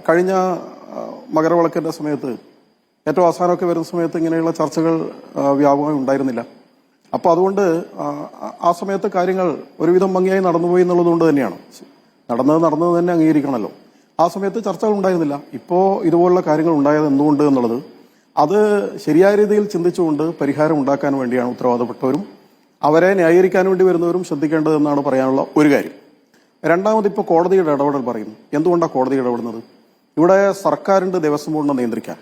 കഴിഞ്ഞ മകരവിളക്കിന്റെ സമയത്ത് ഏറ്റവും അവസാനമൊക്കെ വരുന്ന സമയത്ത് ഇങ്ങനെയുള്ള ചർച്ചകൾ വ്യാപകമായി ഉണ്ടായിരുന്നില്ല. അപ്പോൾ അതുകൊണ്ട് ആ സമയത്ത് കാര്യങ്ങൾ ഒരുവിധം ഭംഗിയായി നടന്നുപോയി എന്നുള്ളതുകൊണ്ട് തന്നെയാണ് നടന്നത് തന്നെ അംഗീകരിക്കണമല്ലോ. ആ സമയത്ത് ചർച്ചകൾ ഉണ്ടായിരുന്നില്ല. ഇപ്പോൾ ഇതുപോലുള്ള കാര്യങ്ങൾ ഉണ്ടായത് എന്തുകൊണ്ട് എന്നുള്ളത് അത് ശരിയായ രീതിയിൽ ചിന്തിച്ചുകൊണ്ട് പരിഹാരം ഉണ്ടാക്കാൻ വേണ്ടിയാണ് ഉത്തരവാദപ്പെട്ടവരും അവരെ ന്യായീകരിക്കാൻ വേണ്ടി വരുന്നവരും ശ്രദ്ധിക്കേണ്ടതെന്നാണ് പറയാനുള്ള ഒരു കാര്യം. രണ്ടാമത്, ഇപ്പോൾ കോടതിയുടെ ഇടപെടൽ പറയുന്നു. എന്തുകൊണ്ടാണ് കോടതി ഇടപെടുന്നത്? ഇവിടെ സർക്കാരിന്റെ ദേവസ്വം ബോർഡിനെ നിയന്ത്രിക്കാൻ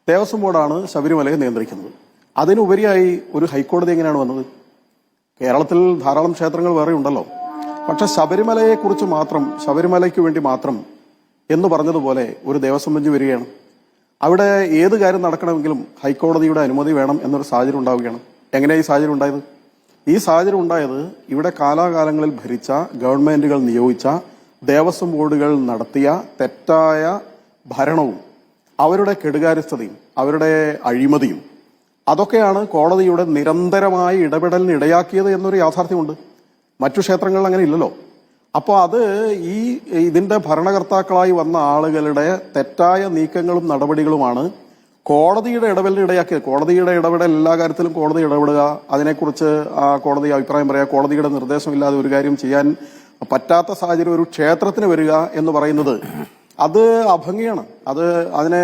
ദേവസ്വം ബോർഡാണ് ശബരിമലയെ നിയന്ത്രിക്കുന്നത്. അതിനുപരിയായി ഒരു ഹൈക്കോടതി എങ്ങനെയാണ് വന്നത്? കേരളത്തിൽ ധാരാളം ക്ഷേത്രങ്ങൾ വേറെ ഉണ്ടല്ലോ. പക്ഷെ ശബരിമലയെക്കുറിച്ച് മാത്രം, ശബരിമലയ്ക്ക് വേണ്ടി മാത്രം എന്ന് പറഞ്ഞതുപോലെ ഒരു ദേവസ്വം ബെഞ്ച് വരികയാണ്. അവിടെ ഏത് കാര്യം നടക്കണമെങ്കിലും ഹൈക്കോടതിയുടെ അനുമതി വേണം എന്നൊരു സാഹചര്യം ഉണ്ടാവുകയാണ്. എങ്ങനെയാണ് ഈ സാഹചര്യം ഉണ്ടായത്? ഈ സാഹചര്യം ഉണ്ടായത് ഇവിടെ കാലാകാലങ്ങളിൽ ഭരിച്ച ഗവൺമെന്റുകൾ നിയോഗിച്ച ദേവസ്വം ബോർഡുകൾ നടത്തിയ തെറ്റായ ഭരണവും അവരുടെ കെടുകാര്യസ്ഥതയും അവരുടെ അഴിമതിയും അതൊക്കെയാണ് കോടതിയുടെ നിരന്തരമായ ഇടപെടലിന് ഇടയാക്കിയത് എന്നൊരു യാഥാർത്ഥ്യമുണ്ട്. മറ്റു ക്ഷേത്രങ്ങളിൽ അങ്ങനെ ഇല്ലല്ലോ. അപ്പോൾ അത് ഇതിന്റെ ഭരണകർത്താക്കളായി വന്ന ആളുകളുടെ തെറ്റായ നീക്കങ്ങളും നടപടികളുമാണ് കോടതിയുടെ ഇടപെടലിന് ഇടയാക്കിയത്. കോടതിയുടെ ഇടപെടൽ എല്ലാ കാര്യത്തിലും കോടതി ഇടപെടുക, അതിനെക്കുറിച്ച് കോടതി അഭിപ്രായം പറയുക, കോടതിയുടെ നിർദ്ദേശമില്ലാതെ ഒരു കാര്യം ചെയ്യാൻ പറ്റാത്ത സാഹചര്യം ഒരു ക്ഷേത്രത്തിന് വരിക എന്ന് പറയുന്നത് അത് അഭംഗിയാണ്. അതിനെ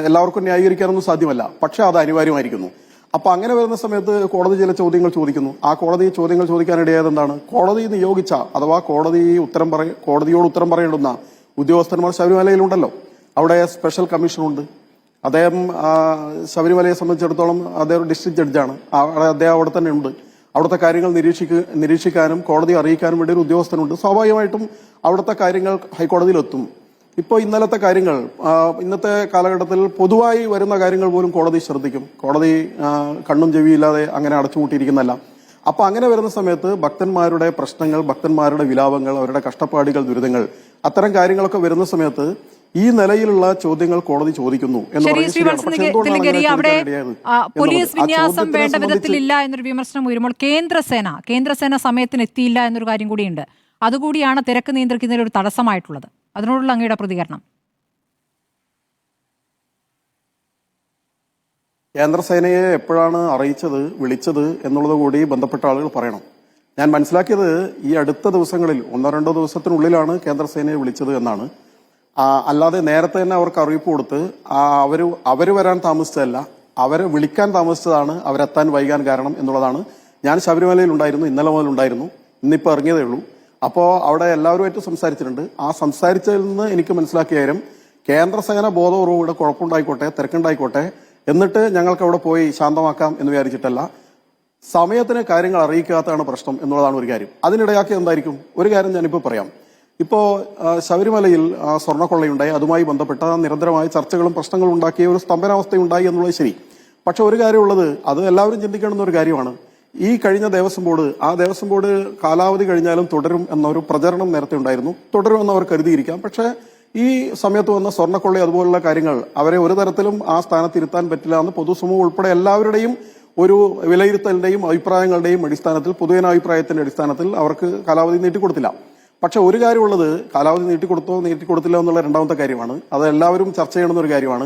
എല്ലാവർക്കും ന്യായീകരിക്കാനൊന്നും സാധ്യമല്ല. പക്ഷെ അത് അനിവാര്യമായിരിക്കുന്നു. അപ്പൊ അങ്ങനെ വരുന്ന സമയത്ത് കോടതി ചില ചോദ്യങ്ങൾ ചോദിക്കുന്നു. ആ കോടതി ചോദ്യങ്ങൾ ചോദിക്കാനിടയായത് എന്താണ്? കോടതി നിയോഗിച്ച അഥവാ കോടതിയോട് ഉത്തരം പറയേണ്ടുന്ന ഉദ്യോഗസ്ഥന്മാർ ശബരിമലയിലുണ്ടല്ലോ. അവിടെ സ്പെഷ്യൽ കമ്മീഷനുണ്ട്. അദ്ദേഹം ശബരിമലയെ സംബന്ധിച്ചിടത്തോളം അദ്ദേഹം ഒരു ഡിസ്ട്രിക്ട് ജഡ്ജാണ്. അദ്ദേഹം അവിടെ തന്നെ ഉണ്ട്. അവിടുത്തെ കാര്യങ്ങൾ നിരീക്ഷിക്കാനും കോടതി അറിയിക്കാനും വേണ്ടി ഒരു ഉദ്യോഗസ്ഥനുണ്ട്. സ്വാഭാവികമായിട്ടും അവിടുത്തെ കാര്യങ്ങൾ ഹൈക്കോടതിയിലെത്തും. ഇപ്പോൾ ഇന്നലത്തെ കാര്യങ്ങൾ, ഇന്നത്തെ കാലഘട്ടത്തിൽ പൊതുവായി വരുന്ന കാര്യങ്ങൾ പോലും കോടതി ശ്രദ്ധിക്കും. കോടതി കണ്ണും ചെവിയില്ലാതെ അങ്ങനെ അടച്ചുപൂട്ടിയിരിക്കുന്നല്ല. അപ്പൊ അങ്ങനെ വരുന്ന സമയത്ത് ഭക്തന്മാരുടെ പ്രശ്നങ്ങൾ, ഭക്തന്മാരുടെ വിലാപങ്ങൾ, അവരുടെ കഷ്ടപ്പാടുകൾ, ദുരിതങ്ങൾ, അത്തരം കാര്യങ്ങളൊക്കെ വരുന്ന സമയത്ത് ഈ നിലയിലുള്ള ചോദ്യങ്ങൾ കോടതി ചോദിക്കുന്നു എന്ന് പോലീസ് വിന്യാസം വേണ്ട വിധത്തിലില്ല എന്നൊരു വിമർശനം ഉയരുമ്പോൾ കേന്ദ്രസേന സമയത്തിന് എത്തിയില്ല എന്നൊരു കാര്യം കൂടിയുണ്ട്. അതുകൂടിയാണ് തിരക്ക് നിയന്ത്രിക്കുന്നതിൽ ഒരു തടസ്സമായിട്ടുള്ളത്. അതിനോടുള്ള അങ്ങയുടെ പ്രതികരണം? കേന്ദ്രസേനയെ എപ്പോഴാണ് അറിയിച്ചത്, വിളിച്ചത് എന്നുള്ളത് കൂടി ബന്ധപ്പെട്ട ആളുകൾ പറയണം. ഞാൻ മനസ്സിലാക്കിയത് ഈ അടുത്ത ദിവസങ്ങളിൽ 1-2 ദിവസത്തിനുള്ളിലാണ് കേന്ദ്രസേനയെ വിളിച്ചത് എന്നാണ്. അല്ലാതെ നേരത്തെ തന്നെ അവർക്ക് അറിയിപ്പ് കൊടുത്ത് അവര് വരാൻ താമസിച്ചതല്ല, അവരെ വിളിക്കാൻ താമസിച്ചതാണ് അവരെത്താൻ വൈകാൻ കാരണം എന്നുള്ളതാണ്. ഞാൻ ശബരിമലയിൽ ഉണ്ടായിരുന്നു, ഇന്നലെ മുതൽ ഉണ്ടായിരുന്നു, ഇന്നിപ്പോൾ ഇറങ്ങിയതേ ഉള്ളൂ. അപ്പോൾ അവിടെ എല്ലാവരുമായിട്ട് സംസാരിച്ചിട്ടുണ്ട്. ആ സംസാരിച്ചതിൽ നിന്ന് എനിക്ക് മനസ്സിലാക്കിയ കാര്യം, കേന്ദ്രസേന ബോധപൂർവ്വം ഇവിടെ കുഴപ്പമുണ്ടായിക്കോട്ടെ, തിരക്കുണ്ടായിക്കോട്ടെ, എന്നിട്ട് ഞങ്ങൾക്ക് അവിടെ പോയി ശാന്തമാക്കാം എന്ന് വിചാരിച്ചിട്ടല്ല, സമയത്തിന് കാര്യങ്ങൾ അറിയിക്കാത്തതാണ് പ്രശ്നം എന്നുള്ളതാണ് ഒരു കാര്യം. അതിനിടയാക്കിയത് എന്തായിരിക്കും? ഒരു കാര്യം ഞാനിപ്പോൾ പറയാം. ഇപ്പോൾ ശബരിമലയിൽ സ്വർണ്ണക്കൊള്ളയുണ്ടായി, അതുമായി ബന്ധപ്പെട്ട നിരന്തരമായ ചർച്ചകളും പ്രശ്നങ്ങളും ഉണ്ടാക്കിയ ഒരു സ്തംഭനാവസ്ഥയുണ്ടായി എന്നുള്ളത് ശരി. പക്ഷെ ഒരു കാര്യമുള്ളത്, അത് എല്ലാവരും ചിന്തിക്കേണ്ടുന്ന ഒരു കാര്യമാണ്. ഈ കഴിഞ്ഞ ദേവസ്വം ബോർഡ്, ആ ദേവസ്വം ബോർഡ് കാലാവധി കഴിഞ്ഞാലും തുടരും എന്നൊരു പ്രചരണം നേരത്തെ ഉണ്ടായിരുന്നു. തുടരുമെന്ന് അവർ കരുതിയിരിക്കാം. പക്ഷെ ഈ സമയത്ത് വന്ന സ്വർണ്ണക്കൊള്ള അതുപോലുള്ള കാര്യങ്ങൾ അവരെ ഒരു തരത്തിലും ആ സ്ഥാനത്ത് ഇരുത്താൻ പറ്റില്ല എന്ന് പൊതുസമൂഹം ഉൾപ്പെടെ എല്ലാവരുടെയും ഒരു വിലയിരുത്തലിന്റെയും അഭിപ്രായങ്ങളുടെയും അടിസ്ഥാനത്തിൽ, പൊതുജനാഭിപ്രായത്തിന്റെ അടിസ്ഥാനത്തിൽ അവർക്ക് കാലാവധി നീട്ടിക്കൊടുത്തില്ല. പക്ഷെ ഒരു കാര്യമുള്ളത്, കാലാവധി നീട്ടിക്കൊടുത്തില്ല എന്നുള്ള രണ്ടാമത്തെ കാര്യമാണ്. അത് എല്ലാവരും ചർച്ച ചെയ്യണമെന്ന ഒരു കാര്യമാണ്.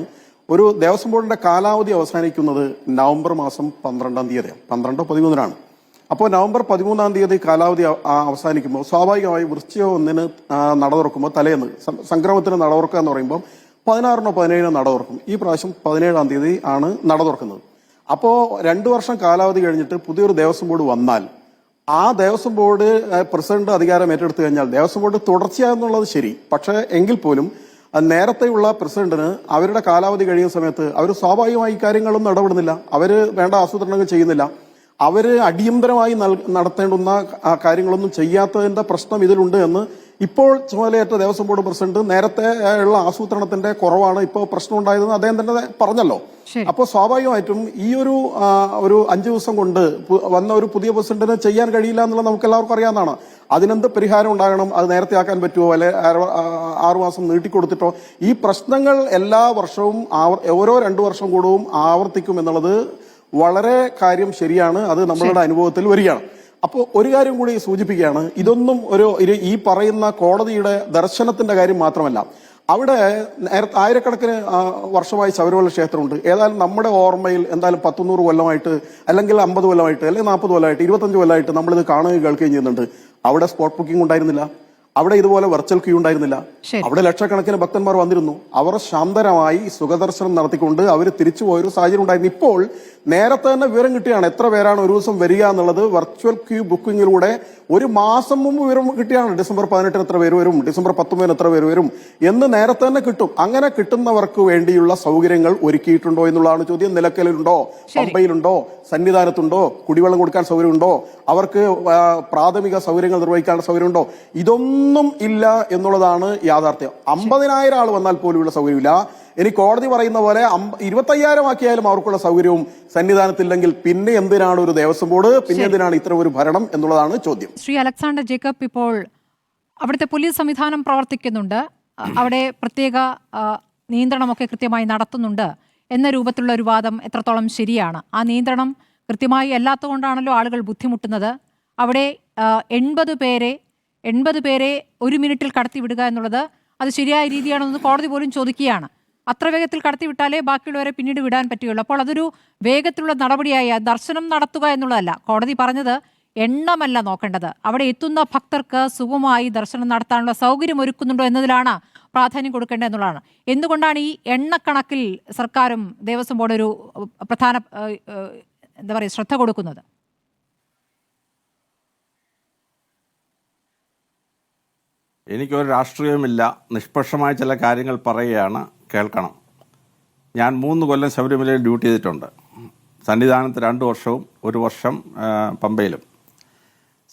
ഒരു ദേവസ്വം ബോർഡിന്റെ കാലാവധി അവസാനിക്കുന്നത് നവംബർ മാസം 12-ാം തീയതിയാണ്, 12-13 അപ്പോൾ നവംബർ 13-ാം തീയതി കാലാവധി അവസാനിക്കുമ്പോൾ സ്വാഭാവികമായി വൃശ്ചിക 1-ന് നട തുറക്കുമ്പോൾ തലേന്ന് സംക്രമത്തിന് നട തുറക്കുക എന്ന് പറയുമ്പോൾ 16-നോ 17-നോ നട തുറക്കും. ഈ പ്രാവശ്യം 17-ാം തീയതി ആണ് നട തുറക്കുന്നത്. അപ്പോൾ 2 വർഷം കാലാവധി കഴിഞ്ഞിട്ട് പുതിയൊരു ദേവസ്വം ബോർഡ് വന്നാൽ ആ ദേവസ്വം ബോർഡ് പ്രസിഡന്റ് അധികാരം ഏറ്റെടുത്തു കഴിഞ്ഞാൽ ദേവസ്വം ബോർഡ് തുടർച്ചയാണെന്നുള്ളത് ശരി. പക്ഷേ എങ്കിൽ പോലും നേരത്തെയുള്ള പ്രസിഡന്റിന് അവരുടെ കാലാവധി കഴിയുന്ന സമയത്ത് അവർ സ്വാഭാവികമായി കാര്യങ്ങളൊന്നും ഇടപെടുന്നില്ല. അവര് വേണ്ട ആസൂത്രണങ്ങൾ ചെയ്യുന്നില്ല. അവര് അടിയന്തരമായി നടത്തേണ്ടുന്ന കാര്യങ്ങളൊന്നും ചെയ്യാത്തതിന്റെ പ്രശ്നം ഇതിലുണ്ട് എന്ന് ഇപ്പോൾ ചുമതലയേറ്റ ദേവസ്വം ബോർഡ് പ്രസിഡന്റ് നേരത്തെ ഉള്ള ആസൂത്രണത്തിന്റെ കുറവാണ് ഇപ്പോൾ പ്രശ്നം ഉണ്ടായതെന്ന് അദ്ദേഹം തന്നെ പറഞ്ഞല്ലോ. അപ്പോൾ സ്വാഭാവികമായിട്ടും ഈ ഒരു 5 ദിവസം കൊണ്ട് വന്ന ഒരു പുതിയ പ്രസിഡന്റിന് ചെയ്യാൻ കഴിയില്ല എന്നുള്ളത് നമുക്ക് എല്ലാവർക്കും അറിയാവുന്നതാണ്. അതിനെന്ത് പരിഹാരം ഉണ്ടാകണം? അത് നേരത്തെ ആക്കാൻ പറ്റുമോ, അല്ലെ 6 മാസം നീട്ടിക്കൊടുത്തിട്ടോ? ഈ പ്രശ്നങ്ങൾ എല്ലാ വർഷവും ഓരോ 2 വർഷം കൂടും ആവർത്തിക്കും എന്നുള്ളത് വളരെ കാര്യം ശരിയാണ്. അത് നമ്മളുടെ അനുഭവത്തിൽ വരികയാണ്. അപ്പോൾ ഒരു കാര്യം കൂടി സൂചിപ്പിക്കുകയാണ്, ഇതൊന്നും ഈ പറയുന്ന കോടതിയുടെ ദർശനത്തിന്റെ കാര്യം മാത്രമല്ല. അവിടെ ആയിരക്കണക്കിന് വർഷമായി ശബരിമല ക്ഷേത്രമുണ്ട്. ഏതായാലും നമ്മുടെ ഓർമ്മയിൽ എന്തായാലും 100 കൊല്ലമായിട്ട്, അല്ലെങ്കിൽ 50 കൊല്ലമായിട്ട്, അല്ലെങ്കിൽ 40 കൊല്ലമായിട്ട്, 25 കൊല്ലമായിട്ട് നമ്മളിത് കാണുകയും കേൾക്കുകയും ചെയ്യുന്നുണ്ട്. അവിടെ സ്പോട്ട് ബുക്കിംഗ് ഉണ്ടായിരുന്നില്ല, അവിടെ ഇതുപോലെ വെർച്വൽ ക്യൂ ഉണ്ടായിരുന്നില്ല. അവിടെ ലക്ഷക്കണക്കിന് ഭക്തന്മാർ വന്നിരുന്നു. അവർ ശാന്തരമായി സുഖദർശനം നടത്തിക്കൊണ്ട് അവർ തിരിച്ചു പോയൊരു സാഹചര്യം ഉണ്ടായിരുന്നു. ഇപ്പോൾ നേരത്തെ തന്നെ വിവരം കിട്ടിയാണ് എത്ര പേരാണ് ഒരു ദിവസം വരിക എന്നുള്ളത്. വെർച്വൽ ക്യൂ ബുക്കിങ്ങിലൂടെ ഒരു മാസം മുമ്പ് വിവരം കിട്ടിയാണ്. ഡിസംബർ 18 എത്ര പേര് വരും, ഡിസംബർ 19 എത്ര പേര് വരും എന്ന് നേരത്തെ തന്നെ കിട്ടും. അങ്ങനെ കിട്ടുന്നവർക്ക് വേണ്ടിയുള്ള സൗകര്യങ്ങൾ ഒരുക്കിയിട്ടുണ്ടോ എന്നുള്ളതാണ് ചോദ്യം. നിലയ്ക്കലുണ്ടോ, പമ്പയിലുണ്ടോ, സന്നിധാനത്തുണ്ടോ, കുടിവെള്ളം കൊടുക്കാൻ സൗകര്യമുണ്ടോ, അവർക്ക് പ്രാഥമിക സൗകര്യങ്ങൾ നിർവഹിക്കാനുള്ള സൗകര്യമുണ്ടോ? ഇതൊന്നും ഇല്ല എന്നുള്ളതാണ് യാഥാർത്ഥ്യം. 50,000 ആൾ വന്നാൽ പോലുമുള്ള സൗകര്യമില്ല. ഇനി കോടതി പറയുന്ന പോലെ 25,000 ആക്കിയാലും അവർക്കുള്ള സൗകര്യവും സന്നിധാനത്തില്ലെങ്കിൽ പിന്നെ എന്തിനാണ് ഒരു ദേവസ്വം ബോർഡ്, പിന്നെ എന്തിനാണ് ഇത്ര ഒരു ഭരണം എന്നുള്ളതാണ് ചോദ്യം. ശ്രീ അലക്സാണ്ടർ ജേക്കബ്, ഇപ്പോൾ അവിടുത്തെ പോലീസ് സംവിധാനം പ്രവർത്തിക്കുന്നുണ്ട്, അവിടെ പ്രത്യേക നിയന്ത്രണമൊക്കെ കൃത്യമായി നടത്തുന്നുണ്ട് എന്ന രൂപത്തിലുള്ള ഒരു വാദം എത്രത്തോളം ശരിയാണ്? ആ നിയന്ത്രണം കൃത്യമായി അല്ലാത്തതുകൊണ്ടാണല്ലോ ആളുകൾ ബുദ്ധിമുട്ടുന്നത്. അവിടെ 80 പേരെ ഒരു മിനിറ്റിൽ കടത്തിവിടുക എന്നുള്ളത് അത് ശരിയായ രീതിയാണെന്ന് കോടതി പോലും ചോദിക്കുകയാണ്. അത്ര വേഗത്തിൽ കടത്തിവിട്ടാലേ ബാക്കിയുള്ളവരെ പിന്നീട് വിടാൻ പറ്റുകയുള്ളൂ. അപ്പോൾ അതൊരു വേഗത്തിലുള്ള നടപടിയായി ദർശനം നടത്തുക എന്നുള്ളതല്ല. കോടതി പറഞ്ഞത് എണ്ണമല്ല നോക്കേണ്ടത്, അവിടെ എത്തുന്ന ഭക്തർക്ക് സുഗമമായി ദർശനം നടത്താനുള്ള സൗകര്യം ഒരുക്കുന്നുണ്ടോ എന്നതിലാണ് പ്രാധാന്യം കൊടുക്കേണ്ടത് എന്നുള്ളതാണ്. എന്തുകൊണ്ടാണ് ഈ എണ്ണക്കണക്കിൽ സർക്കാരും ദേവസ്വം ബോർഡ് ഒരു പ്രധാന ശ്രദ്ധ കൊടുക്കുന്നത്? എനിക്കൊരു രാഷ്ട്രീയവുമില്ല, നിഷ്പക്ഷമായ ചില കാര്യങ്ങൾ പറയുകയാണ്, കേൾക്കണം. ഞാൻ 3 കൊല്ലം ശബരിമലയിൽ ഡ്യൂട്ടി ചെയ്തിട്ടുണ്ട്. സന്നിധാനത്ത് 2 വർഷവും 1 വർഷം പമ്പയിലും.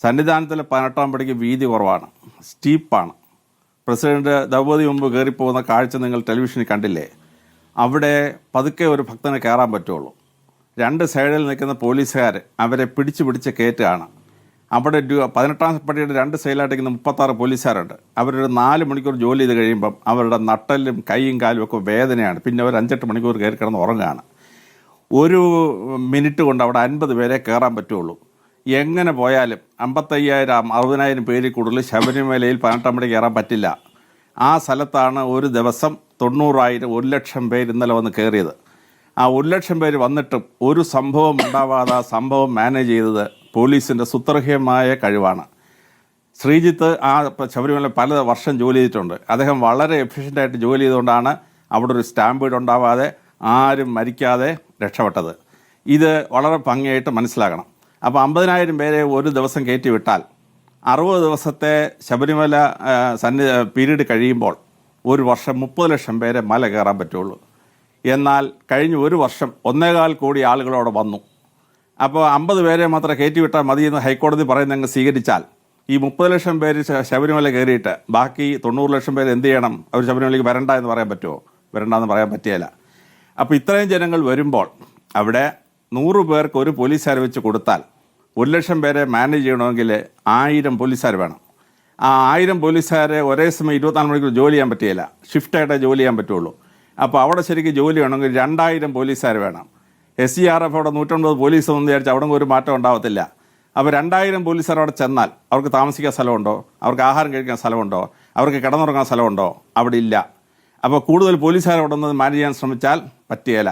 സന്നിധാനത്തിൽ 18-ാം പടിക്ക് വീതി കുറവാണ്, സ്റ്റീപ്പാണ്. പ്രസിഡന്റ് ദ്രൗപദി മുമ്പ് കയറിപ്പോകുന്ന കാഴ്ച നിങ്ങൾ ടെലിവിഷനിൽ കണ്ടില്ലേ? അവിടെ പതുക്കെ ഒരു ഭക്തന് കയറാൻ പറ്റുള്ളൂ. 2 സൈഡിൽ നിൽക്കുന്ന പോലീസുകാർ അവരെ പിടിച്ച് കയറ്റുകയാണ്. അവിടെ 18-ാം പടിയുടെ 2 സൈഡിലായിട്ട് 36 പോലീസുകാരുണ്ട്. അവരൊരു 4 മണിക്കൂർ ജോലി ചെയ്ത് കഴിയുമ്പം അവരുടെ നട്ടലും കൈയും കാലും ഒക്കെ വേദനയാണ്. പിന്നെ അവർ 5-8 മണിക്കൂർ കയറി കിടന്ന് ഉറങ്ങുകയാണ്. 1 മിനിറ്റ് കൊണ്ട് അവിടെ 50 പേരെ കയറാൻ പറ്റുള്ളൂ. എങ്ങനെ പോയാലും 55,000 60,000 പേരിൽ കൂടുതൽ ശബരിമലയിൽ 18-ാം പടി കയറാൻ പറ്റില്ല. ആ സ്ഥലത്താണ് ഒരു ദിവസം 90,000 1 ലക്ഷം പേര് ഇന്നലെ വന്ന് കയറിയത്. ആ 1 ലക്ഷം പേര് വന്നിട്ടും ഒരു സംഭവം ഉണ്ടാവാതെ ആ സംഭവം മാനേജ് ചെയ്തത് പോലീസിൻ്റെ സുത്രഹ്യമായ കഴിവാണ്. ശ്രീജിത്ത് ആ ശബരിമല പല വർഷം ജോലി ചെയ്തിട്ടുണ്ട്. അദ്ദേഹം വളരെ എഫിഷ്യൻ്റായിട്ട് ജോലി ചെയ്തുകൊണ്ടാണ് അവിടെ ഒരു സ്റ്റാമ്പ് ഉണ്ടാവാതെ ആരും മരിക്കാതെ രക്ഷപ്പെട്ടത്. ഇത് വളരെ ഭംഗിയായിട്ട് മനസ്സിലാക്കണം. അപ്പോൾ 50,000 പേരെ ഒരു ദിവസം കയറ്റി വിട്ടാൽ 60 ദിവസത്തെ ശബരിമല പീരീഡ് കഴിയുമ്പോൾ ഒരു വർഷം 30 ലക്ഷം പേരെ മല കയറാൻ പറ്റുള്ളൂ. എന്നാൽ കഴിഞ്ഞ ഒരു വർഷം 1.25 കോടി ആളുകളോടെ വന്നു. അപ്പോൾ 50 പേരെ മാത്രം കയറ്റിവിട്ടാൽ മതിയെന്ന് ഹൈക്കോടതി പറയുന്നങ്ങ് സ്വീകരിച്ചാൽ ഈ 30 ലക്ഷം പേര് ശബരിമല കയറിയിട്ട് ബാക്കി 90 ലക്ഷം പേര് എന്ത് ചെയ്യണം? അവർ ശബരിമലയ്ക്ക് വരണ്ട എന്ന് പറയാൻ പറ്റുമോ? വരണ്ടെന്ന് പറയാൻ പറ്റിയല്ല. അപ്പോൾ ഇത്രയും ജനങ്ങൾ വരുമ്പോൾ അവിടെ 100 പേർക്ക് ഒരു പോലീസുകാർ വെച്ച് കൊടുത്താൽ 1 ലക്ഷം പേരെ മാനേജ് ചെയ്യണമെങ്കിൽ 1000 പോലീസുകാർ വേണം. ആ 1000 പോലീസുകാരെ ഒരേ സമയം 24 മണിക്കൂർ ജോലി ചെയ്യാൻ പറ്റിയില്ല, ഷിഫ്റ്റായിട്ടേ ജോലി ചെയ്യാൻ പറ്റുള്ളൂ. അപ്പോൾ അവിടെ ശരിക്കും ജോലി വേണമെങ്കിൽ 2000 പോലീസുകാർ വേണം. SCRF അവിടെ 150 പോലീസ് എന്ന് വിചാരിച്ചാൽ അവിടെ ഒരു മാറ്റം ഉണ്ടാവത്തില്ല. അപ്പോൾ 2000 പോലീസുകാർ അവിടെ ചെന്നാൽ അവർക്ക് താമസിക്കാൻ സ്ഥലമുണ്ടോ? അവർക്ക് ആഹാരം കഴിക്കാൻ സ്ഥലമുണ്ടോ? അവർക്ക് കിടന്നുറങ്ങാൻ സ്ഥലമുണ്ടോ? അവിടെ ഇല്ല. അപ്പോൾ കൂടുതൽ പോലീസുകാർ അവിടെ നിന്ന് മാനേജ് ചെയ്യാൻ ശ്രമിച്ചാൽ പറ്റിയല്ല.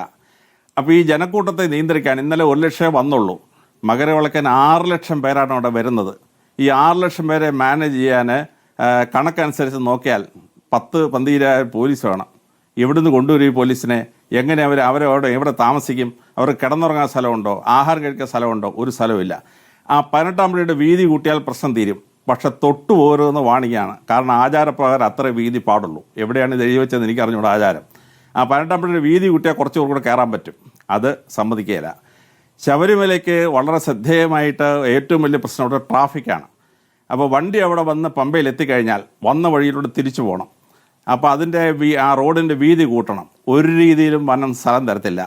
അപ്പോൾ ഈ ജനക്കൂട്ടത്തെ നിയന്ത്രിക്കാൻ ഇന്നലെ 1 ലക്ഷം വന്നുള്ളൂ. മകരവിളക്കിൻ 6 ലക്ഷം പേരാണ് അവിടെ വരുന്നത്. ഈ 6 ലക്ഷം പേരെ മാനേജ് ചെയ്യാൻ കണക്കനുസരിച്ച് നോക്കിയാൽ 10-12,000 പോലീസ് വേണം. എവിടുന്ന് കൊണ്ടുവരും ഈ പോലീസിനെ? എങ്ങനെ അവരവിടെ എവിടെ താമസിക്കും? അവർക്ക് കിടന്നുറങ്ങാൻ സ്ഥലമുണ്ടോ? ആഹാരം കഴിക്കാൻ സ്ഥലമുണ്ടോ? ഒരു സ്ഥലമില്ല. ആ 18-ാം പടിയുടെ വീതി കൂട്ടിയാൽ പ്രശ്നം തീരും. പക്ഷെ തൊട്ടു പോരുമെന്ന് വാണിയാണ്. കാരണം ആചാരപ്രകാരം അത്ര വീതി പാടുള്ളൂ. എവിടെയാണ് ഇത് എഴുതി വെച്ചതെന്ന് എനിക്ക് അറിഞ്ഞൂടെ ആചാരം. ആ 18-ാം പടിയുടെ വീതി കൂട്ടിയാൽ കുറച്ച് കൂടെ കയറാൻ പറ്റും. അത് സമ്മതിക്കുകയില്ല. ശബരിമലയ്ക്ക് വളരെ ശ്രദ്ധേയമായിട്ട് ഏറ്റവും വലിയ പ്രശ്നം അവിടെ ട്രാഫിക്കാണ്. അപ്പോൾ വണ്ടി അവിടെ വന്ന് പമ്പയിൽ എത്തിക്കഴിഞ്ഞാൽ വന്ന വഴിയിലൂടെ തിരിച്ചു പോകണം. അപ്പോൾ അതിൻ്റെ ആ റോഡിൻ്റെ വീതി കൂട്ടണം. ഒരു രീതിയിലും വനം സ്ഥലം തരത്തില്ല.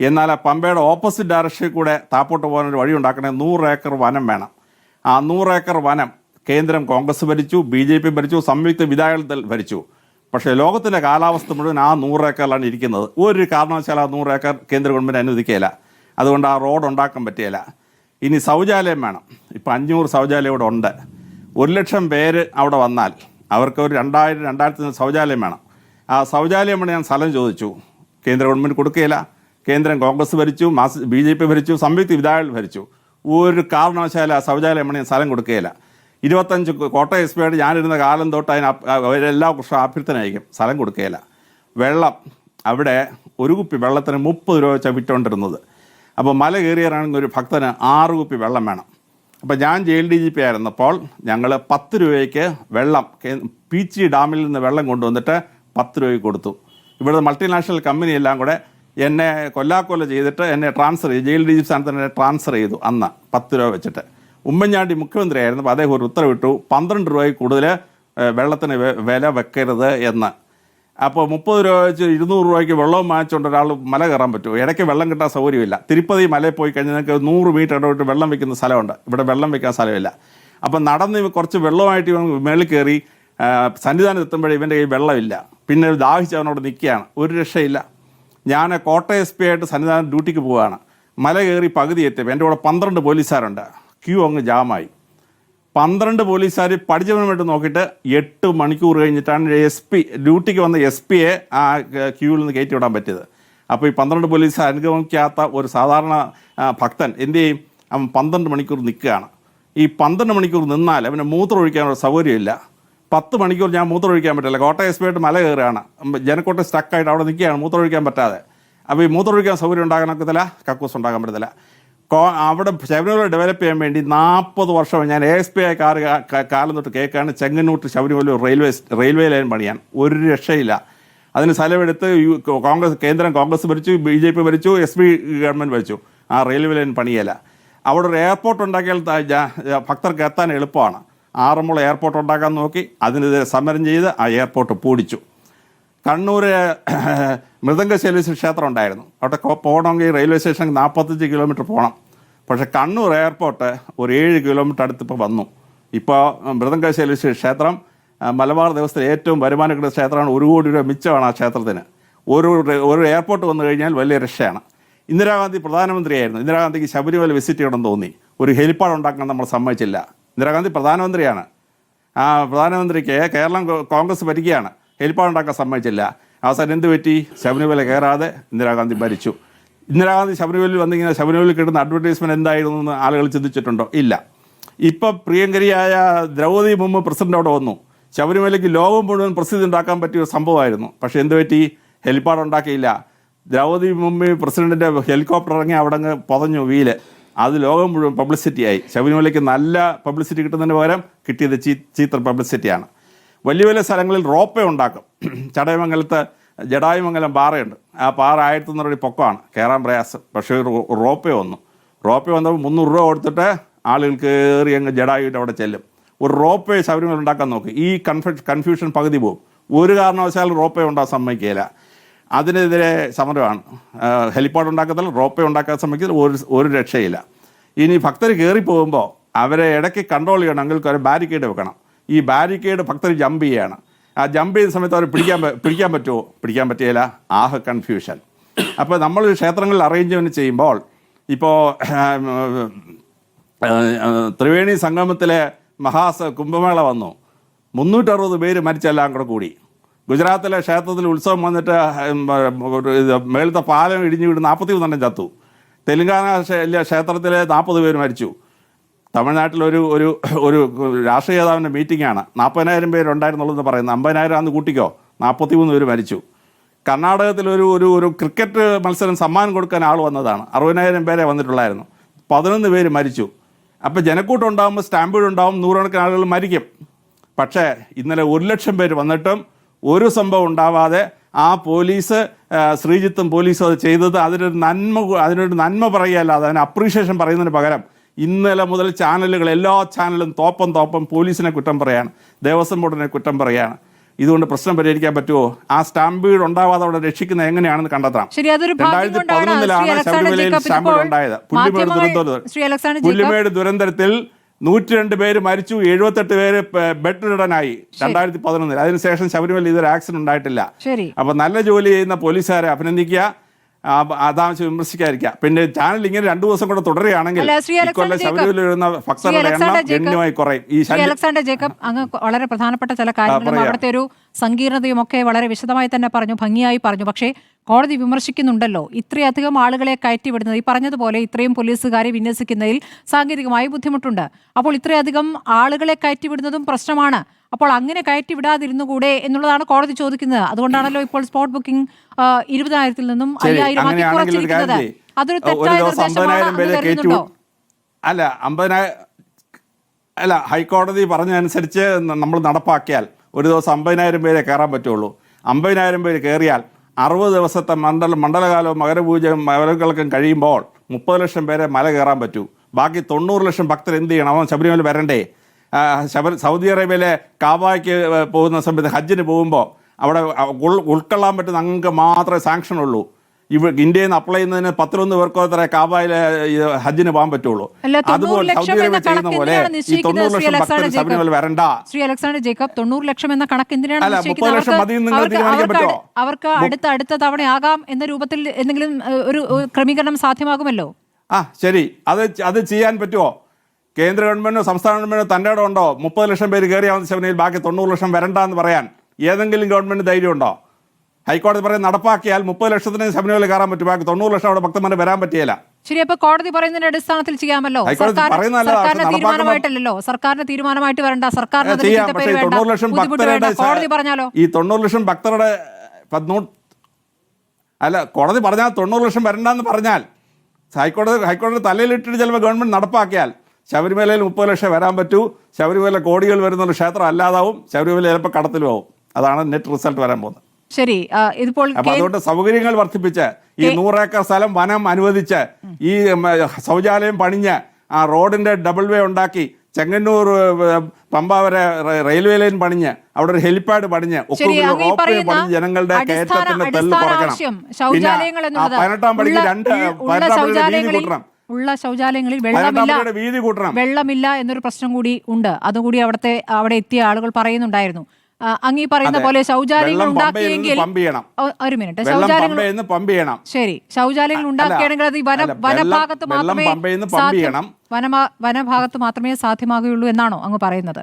എന്നാൽ ആ പമ്പയുടെ ഓപ്പോസിറ്റ് ഡയറക്ഷനിൽ കൂടെ താപ്പോട്ട് പോകാനൊരു വഴി ഉണ്ടാക്കണേ 100 ഏക്കർ വനം വേണം. ആ 100 ഏക്കർ വനം കേന്ദ്രം കോൺഗ്രസ് ഭരിച്ചു, BJP ഭരിച്ചു, സംയുക്ത വിധായകത്തിൽ ഭരിച്ചു. പക്ഷേ ലോകത്തിൻ്റെ കാലാവസ്ഥ മുഴുവൻ ആ 100 ഏക്കറിലാണ് ഇരിക്കുന്നത്. ഒരു കാരണവശാലും ആ 100 ഏക്കർ കേന്ദ്ര ഗവൺമെൻറ് അനുവദിക്കുകയില്ല. അതുകൊണ്ട് ആ റോഡ് ഉണ്ടാക്കാൻ പറ്റുകയില്ല. ഇനി ശൗചാലയം വേണം. ഇപ്പം 500 ശൗചാലയം ഇവിടെ ഉണ്ട്. 1,00,000 പേര് അവിടെ വന്നാൽ അവർക്ക് ഒരു 2000 ശൗചാലയം വേണം. ആ ശൗചാലയം വേണ്ടി ഞാൻ സ്ഥലം ചോദിച്ചു. കേന്ദ്ര ഗവൺമെൻറ് കൊടുക്കുകയില്ല. കേന്ദ്രം കോൺഗ്രസ് ഭരിച്ചു, BJP ഭരിച്ചു, സംയുക്ത വിധായകൾ ഭരിച്ചു. ഒരു കാരണവശാലും ആ ശൗചാലയം വേണ്ടി ഞാൻ സ്ഥലം കൊടുക്കുകയില്ല. 25 കോട്ടയം SP ആയിട്ട് ഞാനിരുന്ന കാലം തൊട്ട് എല്ലാ വർഷവും അഭ്യർത്ഥന അയക്കും, സ്ഥലം കൊടുക്കുകയില്ല. വെള്ളം അവിടെ ഒരു കുപ്പി വെള്ളത്തിന് 30 രൂപ വെച്ചാൽ വിറ്റുകൊണ്ടിരുന്നത്. അപ്പോൾ മല കയറിയാണെങ്കിൽ ഒരു ഭക്തന് 6 കുപ്പി വെള്ളം വേണം. അപ്പോൾ ഞാൻ JLDGP ആയിരുന്നപ്പോൾ ഞങ്ങൾ 10 രൂപയ്ക്ക് വെള്ളം പീച്ചി ഡാമിൽ നിന്ന് വെള്ളം കൊണ്ടുവന്നിട്ട് 10 രൂപയ്ക്ക് കൊടുത്തു. ഇവിടുത്തെ മൾട്ടിനാഷണൽ കമ്പനി എല്ലാം കൂടെ എന്നെ കൊല്ലാക്കൊല്ല ചെയ്തിട്ട് എന്നെ ട്രാൻസ്ഫർ ചെയ്തു. JLDGP സ്ഥാനത്ത് എന്നെ ട്രാൻസ്ഫർ ചെയ്തു അന്ന് 10 രൂപ വെച്ചിട്ട്. ഉമ്മൻചാണ്ടി മുഖ്യമന്ത്രിയായിരുന്നു. അപ്പോൾ അദ്ദേഹം ഒരു ഉത്തരവിട്ടു 12 രൂപയ്ക്ക് കൂടുതൽ വെള്ളത്തിന് വില വെക്കരുത് എന്ന്. അപ്പോൾ 30 രൂപ വെച്ച് 200 രൂപയ്ക്ക് വെള്ളവും വാങ്ങിച്ചുകൊണ്ട് ഒരാൾ മല കയറാൻ പറ്റുമോ? ഇടയ്ക്ക് വെള്ളം കിട്ടാൻ സൗകര്യമില്ല. തിരുപ്പതി മലയിൽ പോയി കഴിഞ്ഞാൽ നിങ്ങൾക്ക് 100 മീറ്റർ ഇടവിട്ട് വെള്ളം വെക്കുന്ന സ്ഥലമുണ്ട്. ഇവിടെ വെള്ളം വെക്കാൻ സ്ഥലമില്ല. അപ്പം നടന്ന് കുറച്ച് വെള്ളമായിട്ട് മേളിൽ കയറി സന്നിധാനത്ത് എത്തുമ്പോഴേ ഇവൻ്റെ കയ്യിൽ വെള്ളമില്ല. പിന്നെ ദാഹിച്ച് അവനോട് നിൽക്കുകയാണ്. ഒരു രക്ഷയില്ല. ഞാൻ കോട്ടയം SP ആയിട്ട് സന്നിധാനം ഡ്യൂട്ടിക്ക് പോവുകയാണ്. മല കയറി പകുതി എത്തിയപ്പോൾ എൻ്റെ കൂടെ 12 പോലീസുകാരുണ്ട്. ക്യൂ അങ്ങ് ജാമായി. 12 പോലീസുകാർ പഠിച്ചവനുമായിട്ട് നോക്കിയിട്ട് 8 മണിക്കൂർ കഴിഞ്ഞിട്ടാണ് SP ഡ്യൂട്ടിക്ക് വന്ന SPയെ ആ ക്യൂവിൽ നിന്ന് കയറ്റി വിടാൻ പറ്റിയത്. അപ്പോൾ ഈ 12 പോലീസ് അനുഗമിക്കാത്ത ഒരു സാധാരണ ഭക്തൻ എന്ത് ചെയ്യും? അവൻ 12 മണിക്കൂർ നിൽക്കുകയാണ്. ഈ 12 മണിക്കൂർ നിന്നാൽ അവന് മൂത്രം ഒഴിക്കാനുള്ള സൗകര്യമില്ല. 10 മണിക്കൂർ ഞാൻ മൂത്രം ഒഴിക്കാൻ പറ്റില്ല. കോട്ടയം SP ആയിട്ട് മല കയറുകയാണ്. ജനക്കൂട്ടം സ്റ്റക്കായിട്ട് അവിടെ നിൽക്കുകയാണ്, മൂത്രം ഒഴിക്കാൻ പറ്റാതെ. അപ്പോൾ ഈ മൂത്രം ഒഴിക്കാൻ സൗകര്യം ഉണ്ടാക്കാൻ ഒക്കത്തില്ല, കക്കൂസ് ഉണ്ടാക്കാൻ പറ്റത്തില്ല. അവിടെ ശബരിമല ഡെവലപ്പ് ചെയ്യാൻ വേണ്ടി 40 വർഷം ഞാൻ ASP കാലം തൊട്ട് കേൾക്കാണ് ചെങ്ങന്നൂർ ശബരിമല റെയിൽവേ ലൈൻ പണിയാൻ. ഒരു രക്ഷയില്ല. അതിന് സ്ഥലമെടുത്ത് കേന്ദ്രം കോൺഗ്രസ് ഭരിച്ചു, BJP ഭരിച്ചു, SP ഗവൺമെൻറ് ഭരിച്ചു. ആ റെയിൽവേ ലൈൻ പണിയല്ല. അവിടെ ഒരു എയർപോർട്ട് ഉണ്ടാക്കിയാൽ ഭക്തർക്ക് എത്താൻ എളുപ്പമാണ്. ആറന്മുള എയർപോർട്ട് ഉണ്ടാക്കാൻ നോക്കി, അതിനെതിരെ സമരം ചെയ്ത് ആ എയർപോർട്ട് പൂടിച്ചു. കണ്ണൂർ മൃദംഗശൈലീശ്വര ക്ഷേത്രം ഉണ്ടായിരുന്നു. അവിടെ പോകണമെങ്കിൽ റെയിൽവേ സ്റ്റേഷനിൽ 45 കിലോമീറ്റർ പോകണം. പക്ഷേ കണ്ണൂർ എയർപോർട്ട് ഒരു 7 കിലോമീറ്റർ അടുത്തിപ്പോൾ വന്നു. ഇപ്പോൾ മൃദംഗശൈലീശ്വര ക്ഷേത്രം മലബാർ ദിവസത്തെ ഏറ്റവും വരുമാനം കിട്ടുന്ന ക്ഷേത്രമാണ്. 1 കോടി രൂപ മിച്ചമാണ് ആ ക്ഷേത്രത്തിന്. ഒരു എയർപോർട്ട് വന്നു കഴിഞ്ഞാൽ വലിയ രക്ഷയാണ്. ഇന്ദിരാഗാന്ധി പ്രധാനമന്ത്രിയായിരുന്നു. ഇന്ദിരാഗാന്ധിക്ക് ശബരിമല വിസിറ്റ് ചെയ്യണമെന്ന് തോന്നി. ഒരു ഹെലിപ്പാഡ് ഉണ്ടാക്കാൻ നമ്മൾ സമ്മതിച്ചില്ല. ഇന്ദിരാഗാന്ധി പ്രധാനമന്ത്രിയാണ്. ആ പ്രധാനമന്ത്രിക്ക് കേരളം കോൺഗ്രസ് ഭരിക്കുകയാണ്. ഹെലിപ്പാഡ് ഉണ്ടാക്കാൻ സമ്മതിച്ചില്ല. അവസാനം എന്ത് പറ്റി? ശബരിമല കയറാതെ ഇന്ദിരാഗാന്ധി ഭരിച്ചു. ഇന്ദിരാഗാന്ധി ശബരിമലയിൽ വന്നിങ്ങനെ ശബരിമലയിൽ കിട്ടുന്ന അഡ്വർടൈസ്മെൻറ്റ് എന്തായിരുന്നു എന്ന് ആളുകൾ ചിന്തിച്ചിട്ടുണ്ടോ? ഇല്ല. ഇപ്പം പ്രിയങ്കരിയായ ദ്രൗപദി മുർമു പ്രസിഡന്റ് അവിടെ വന്നു. ശബരിമലയ്ക്ക് ലോകം മുഴുവൻ പ്രസിദ്ധി ഉണ്ടാക്കാൻ പറ്റിയ ഒരു സംഭവമായിരുന്നു. പക്ഷേ എന്ത് പറ്റി? ഹെലിപ്പാഡ് ഉണ്ടാക്കിയില്ല. ദ്രൗപദി മുർമു പ്രസിഡന്റിൻ്റെ ഹെലികോപ്റ്റർ ഇറങ്ങി അവിടെ അങ്ങ് പൊതഞ്ഞു വീല്. അത് ലോകം മുഴുവൻ പബ്ലിസിറ്റിയായി. ശബരിമലയ്ക്ക് നല്ല പബ്ലിസിറ്റി കിട്ടുന്നതിന് പകരം കിട്ടിയത് ചീത്ത പബ്ലിസിറ്റിയാണ്. വലിയ വലിയ സ്ഥലങ്ങളിൽ റോപ്പേ ഉണ്ടാക്കും. ചടയമംഗലത്ത് ജഡായുമംഗലം പാറയുണ്ട്. ആ പാറ 1100 അടി പൊക്കമാണ്, കയറാൻ പ്രയാസം. പക്ഷേ റോപ്പേ വന്നു. റോപ്പേ വന്നപ്പോൾ 300 രൂപ കൊടുത്തിട്ട് ആളുകൾ കയറി അങ്ങ് ജഡായിട്ട് അവിടെ ചെല്ലും. ഒരു റോപ്പേ ശബരിമല ഉണ്ടാക്കാൻ നോക്കി. ഈ കൺഫ്യൂഷൻ പകുതി പോകും. ഒരു കാരണവശാലും റോപ്പേ ഉണ്ടാകാൻ സമ്മതിക്കില്ല. അതിനെതിരെ സമരമാണ്. ഹെലിപ്പാഡ് ഉണ്ടാക്കത്തില്ല, റോപ്പേ ഉണ്ടാക്കാൻ സമ്മതിക്കില്ല. ഒരു രക്ഷയില്ല. ഇനി ഭക്തർ കയറിപ്പോകുമ്പോൾ അവരെ ഇടയ്ക്ക് കൺട്രോൾ ചെയ്യണമെങ്കിൽ ഒരു ബാരിക്കേഡ് വെക്കണം. ഈ ബാരിക്കേഡ് ഭക്തർ ജമ്പ് ചെയ്യുകയാണ്. ആ ജമ്പ് ചെയ്യുന്ന സമയത്ത് അവർ പിടിക്കാൻ പറ്റുമോ? പിടിക്കാൻ പറ്റിയില്ല. ആഹ് കൺഫ്യൂഷൻ. അപ്പോൾ നമ്മൾ ക്ഷേത്രങ്ങളിൽ അറേഞ്ച്മെൻറ്റ് ചെയ്യുമ്പോൾ ഇപ്പോൾ ത്രിവേണി സംഗമത്തിലെ കുംഭമേള വന്നു. 360 പേര് മരിച്ചെല്ലാം കൂടി. ഗുജറാത്തിലെ ക്ഷേത്രത്തിൽ ഉത്സവം വന്നിട്ട് മേളത്തെ പാലം ഇടിഞ്ഞു വീട് 43 ചത്തു. തെലുങ്കാന ക്ഷേത്രത്തിലെ 40 പേര് മരിച്ചു. തമിഴ്നാട്ടിൽ ഒരു രാഷ്ട്രീയ നേതാവിൻ്റെ മീറ്റിംഗാണ്. 40,000 പേരുണ്ടായിരുന്നുള്ളതെന്ന് പറയുന്നത്. 50,000 ആണെന്ന് കൂട്ടിക്കോ, 43 പേര് മരിച്ചു. കർണാടകത്തിൽ ഒരു ക്രിക്കറ്റ് മത്സരം സമ്മാനം കൊടുക്കാൻ ആൾ വന്നതാണ്. 60,000 പേരെ വന്നിട്ടുള്ളായിരുന്നു. 11 പേര് മരിച്ചു. അപ്പോൾ ജനക്കൂട്ടം ഉണ്ടാകുമ്പോൾ സ്റ്റാമ്പീഡ് ഉണ്ടാകും, 100 കണക്കിന് ആളുകൾ മരിക്കും. പക്ഷേ ഇന്നലെ 1,00,000 പേര് വന്നിട്ടും ഒരു സംഭവം ഉണ്ടാവാതെ ആ പോലീസ് ശ്രീജിത്തും പോലീസും അത് ചെയ്തത് അതിനൊരു നന്മ പറയുകയല്ലാതെ അതിന് അപ്രീഷിയേഷൻ പറയുന്നതിന് പകരം ഇന്നലെ മുതൽ എല്ലാ ചാനലും തോപ്പം പോലീസിനെ കുറ്റം പറയാണ്, ദേവസ്വം ബോർഡിനെ കുറ്റം പറയാണ്. ഇതുകൊണ്ട് പ്രശ്നം പരിഹരിക്കാൻ പറ്റുമോ? ആ സ്റ്റാമ്പീഡ് ഉണ്ടാവാതെ അവിടെ രക്ഷിക്കുന്നത് എങ്ങനെയാണെന്ന് കണ്ടെത്താം. 2011 ശബരിമലയിൽ സ്റ്റാമ്പീഡ് ഉണ്ടായത്. പുല്ലുമേട് ദുരന്തത്തിൽ 102 പേര് മരിച്ചു, 78 പേര് ബെഡ് റിഡനായി 2011. അതിനുശേഷം ശബരിമല ഇതൊരു ആക്സിഡന്റ് ഉണ്ടായിട്ടില്ല. അപ്പൊ നല്ല ജോലി ചെയ്യുന്ന പോലീസുകാരെ അഭിനന്ദിക്കുക. അതാവശ്യം വിമർശിക്കാതിരിക്കുക. പിന്നെ ചാനൽ ഇങ്ങനെ 2 ദിവസം കൂടെ തുടരുകയാണെങ്കിൽ അല്ല, ശ്രീ ഇക്കൊല്ലം അലക്സാണ്ടർ ശബരിമലയിൽ വരുന്ന ഭക്തരുടെ എണ്ണം അലക്സാണ്ടർ ജേക്കബ്, ഗണ്യമായി കുറയും. ഈ ശ്രീ അലക്സാണ്ടർ ജേക്കബ് അങ്ങ് വളരെ പ്രധാനപ്പെട്ട ചില കാര്യങ്ങളും പറയാം. അവിടുത്തെ ഒരു സങ്കീർണതയും ഒക്കെ വളരെ വിശദമായി തന്നെ പറഞ്ഞു, ഭംഗിയായി പറഞ്ഞു. പക്ഷേ കോടതി വിമർശിക്കുന്നുണ്ടല്ലോ, ഇത്രയധികം ആളുകളെ കയറ്റിവിടുന്നത്, ഈ പറഞ്ഞതുപോലെ ഇത്രയും പോലീസുകാരെ വിന്യസിക്കുന്നതിൽ സാങ്കേതികമായി ബുദ്ധിമുട്ടുണ്ട്. അപ്പോൾ ഇത്രയധികം ആളുകളെ കയറ്റിവിടുന്നതും പ്രശ്നമാണ്. അപ്പോൾ അങ്ങനെ കയറ്റിവിടാതിരുന്നുകൂടെ എന്നുള്ളതാണ് കോടതി ചോദിക്കുന്നത്. അതുകൊണ്ടാണല്ലോ ഇപ്പോൾ സ്പോട്ട് ബുക്കിംഗ് 20,000-ൽ നിന്നും 5,000 ആക്കി കുറച്ചിരിക്കുന്നത്. അതൊരു തെറ്റായ നിർദ്ദേശമാണ് കരുതുന്നുണ്ടോ? അല്ല, 50,000 അല്ല, ഹൈക്കോടതി പറഞ്ഞതനുസരിച്ച് നമ്മൾ നടപ്പാക്കിയാൽ ഒരു ദിവസം 50,000 പേരെ കയറാൻ പറ്റുള്ളൂ. 50,000 പേര് കയറിയാൽ 60 ദിവസത്തെ മണ്ഡലകാലവും മകരപൂജയും മകരവിളക്കും കഴിയുമ്പോൾ 30 ലക്ഷം പേരെ മല കയറാൻ പറ്റൂ. ബാക്കി 90 ലക്ഷം ഭക്തർ എന്ത് ചെയ്യണം? അവൻ ശബരിമല വരണ്ടേ? സൗദി അറേബ്യയിലെ കാബയ്ക്ക് പോകുന്ന സമയത്ത് ഹജ്ജിന് പോകുമ്പോൾ അവിടെ ഉൾക്കൊള്ളാൻ പറ്റുന്ന അംഗങ്ങൾക്ക് മാത്രമേ സാങ്ഷൻ ഉള്ളൂ. ഇന്ത്യയിൽ നിന്ന് അപ്ലൈ ചെയ്യുന്നതിന് 11 പേർക്കോ അത്ര കാബായിൽ ഹജ്ജിന് പോകാൻ പറ്റുള്ളൂ. അതുപോലെ സൗദി അറേബ്യ ചെയ്യുന്ന പോലെ ഈ 90 ലക്ഷം ഭക്തർ ശബരിമല വരണ്ട. ശ്രീ അലക്സാണ്ടർ ജേക്കബ്, 90 ലക്ഷം എന്ന കണക്ക് എന്തിനാണ് 30 ലക്ഷം മതി നിങ്ങൾ തീരുമാനിക്കപ്പെട്ടോ? അവർക്ക് അടുത്ത തവണയാകാം എന്ന രൂപത്തിൽ എന്തെങ്കിലും ഒരു ക്രമീകരണം സാധ്യമാകുമല്ലോ. ശരി, അത് ചെയ്യാൻ പറ്റുമോ? കേന്ദ്ര ഗവൺമെന്റിനോ സംസ്ഥാന ഗവൺമെന്റിനോ തൻ്റെ ഇടം ഉണ്ടോ 30 ലക്ഷം പേര് കയറിയാവുന്ന ശബരിമലയിൽ ബാക്കി 90 ലക്ഷം വരണ്ട എന്ന് പറയാൻ ഏതെങ്കിലും ഗവൺമെന്റ് ധൈര്യമുണ്ടോ? ഹൈക്കോടതി പറയുന്നത് നടപ്പാക്കിയാൽ 30 ലക്ഷത്തിന് ശബരിമല കയറാൻ പറ്റും, ബാക്കി 90 ലക്ഷം അവിടെ ഭക്തന്മാരെ വരാൻ പറ്റിയല്ല. ശരി, അപ്പൊ കോടതി പറയുന്നതിന്റെ അടിസ്ഥാനത്തിൽ ചെയ്യാമല്ലോ. സർക്കാരിന്റെ തീരുമാനമായിട്ടല്ലോ, സർക്കാരിന്റെ തീരുമാനമായിട്ട് വരണ്ട, സർക്കാരിന് കോടതി പറഞ്ഞാലോ? ഈ 90 ലക്ഷം ഭക്തരുടെ അല്ല, കോടതി പറഞ്ഞാൽ 90 ലക്ഷം വരണ്ടെന്ന് പറഞ്ഞാൽ ഹൈക്കോടതി തലയിലിട്ടിട്ട് ചിലപ്പോൾ ഗവൺമെന്റ് നടപ്പാക്കിയാൽ ശബരിമലയിൽ 30 ലക്ഷം വരാൻ പറ്റൂ. ശബരിമല കോടികൾ വരുന്ന ഒരു ക്ഷേത്രം അല്ലാതാവും. ശബരിമല ചിലപ്പോൾ കടത്തിൽ പോകും. അതാണ് നെറ്റ് റിസൾട്ട് വരാൻ പോകുന്നത്. ശരി, ഇതിപ്പോൾ അതുകൊണ്ട് സൗകര്യങ്ങൾ വർദ്ധിപ്പിച്ച് ഈ 100 ഏക്കർ സ്ഥലം വനം അനുവദിച്ച് ഈ ശൗചാലയം പണിഞ്ഞ് ആ റോഡിന്റെ ഡബിൾ വേ ഉണ്ടാക്കി ചെങ്ങന്നൂർ പമ്പ വരെ റെയിൽവേ ലൈൻ പണിഞ്ഞ് അവിടെ ഒരു ഹെലിപാഡ് പണിഞ്ഞ് ജനങ്ങളുടെ കയറ്റത്തിന്റെ തെല്ല് കുറയ്ക്കണം. 18ാം പടിക്ക് 18ാം വീതി കൂട്ടണം. ഉള്ള ശൗചാലയങ്ങളിൽ വെള്ളമില്ല എന്നൊരു പ്രശ്നം കൂടി ഉണ്ട്. അതുകൂടി അവിടെ എത്തിയ ആളുകൾ പറയുന്നുണ്ടായിരുന്നു. അങ്ങീ പറയുന്ന പോലെ ശൗചാലയങ്ങൾ ഉണ്ടാക്കിയെങ്കിൽ ഒരു മിനിറ്റ്, ശരി, ശൗചാലയങ്ങൾ ഉണ്ടാക്കുകയാണെങ്കിൽ അത് വനഭാഗത്ത് മാത്രമേ സാധ്യമാകുകയുള്ളൂ എന്നാണോ അങ്ങ് പറയുന്നത്?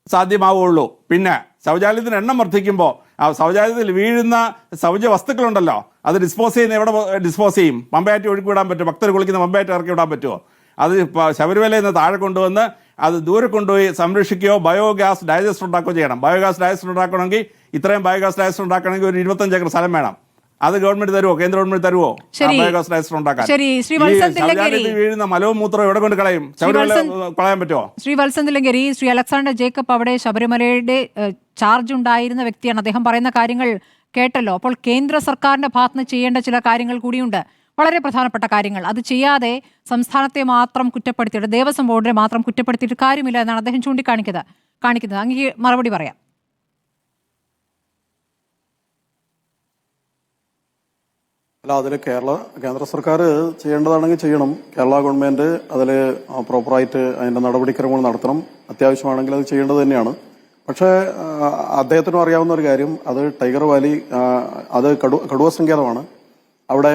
സാധ്യമാവുള്ളൂ. പിന്നെ ശൗചാലയത്തിന് എണ്ണം വർദ്ധിക്കുമ്പോൾ ആ ശൗചാലയത്തിൽ വീഴുന്ന ശൗച വസ്തുക്കളുണ്ടല്ലോ, അത് ഡിസ്പോസ് ചെയ്യുന്ന എവിടെ ഡിസ്പോസ് ചെയ്യും? പമ്പയാറ്റി ഒഴുക്കി വിടാൻ പറ്റുമോ? ഭക്തർ കുളിക്കുന്ന പമ്പയാറ്റി ഇറക്കി വിടാൻ പറ്റുമോ? അത് ശബരിമലയിൽ നിന്ന് താഴെ കൊണ്ടുവന്ന് അത് ദൂരെ കൊണ്ടുപോയി സംരക്ഷിക്കുകയോ ബയോഗ്യാസ് ഡൈജസ്റ്റർ ഉണ്ടാക്കുകയോ ചെയ്യണം. ബയോഗ്യാസ് ഡൈജസ്റ്റർ ഉണ്ടാക്കണമെങ്കിൽ ഇത്രയും ബയോഗ്യാസ് ഡൈജസ്റ്റർ ഉണ്ടാക്കണമെങ്കിൽ ഒരു 25 ഏക്കർ സ്ഥലം വേണം. അത് ഗവൺമെന്റ് തരുമോ? കേന്ദ്ര ഗവൺമെന്റ് തരുമോ ബയോഗ്യാസ് ഡൈജസ്റ്റർ ഉണ്ടാക്കാൻ? വീഴുന്ന മലവും മൂത്രവും എവിടെ കൊണ്ട് കളയും? ശബരിമല കളയാൻ പറ്റുമോ? ശ്രീ വത്സന്തിലങ്കേരി, ശ്രീ അലക്സാണ്ടർ ജേക്കബ് അവിടെ ശബരിമലയുടെ ചാർജ് ഉണ്ടായിരുന്ന വ്യക്തിയാണ്. അദ്ദേഹം പറയുന്ന കാര്യങ്ങൾ കേട്ടല്ലോ. അപ്പോൾ കേന്ദ്ര സർക്കാരിന്റെ ഭാഗത്തുനിന്ന് ചെയ്യേണ്ട ചില കാര്യങ്ങൾ കൂടിയുണ്ട്, വളരെ പ്രധാനപ്പെട്ട കാര്യങ്ങൾ. അത് ചെയ്യാതെ സംസ്ഥാനത്തെ മാത്രം കുറ്റപ്പെടുത്തിയിട്ട്, ദേവസ്വം ബോർഡിനെ മാത്രം കുറ്റപ്പെടുത്തിയിട്ട് കാര്യമില്ല എന്നാണ് അദ്ദേഹം കാണിക്കുന്നത്. അങ്ങ് മറുപടി പറയാം. അല്ല, അതിൽ കേന്ദ്ര സർക്കാർ ചെയ്യേണ്ടതാണെങ്കിൽ ചെയ്യണം. കേരള ഗവൺമെന്റ് അതിൽ പ്രോപ്പറായിട്ട് അതിന്റെ നടപടിക്രമങ്ങൾ നടത്തണം. അത്യാവശ്യമാണെങ്കിൽ അത് ചെയ്യേണ്ടത് തന്നെയാണ്. പക്ഷേ അദ്ദേഹത്തിനും അറിയാവുന്ന ഒരു കാര്യം, അത് ടൈഗർ വാലി, അത് കടുവ സങ്കേതമാണ്. അവിടെ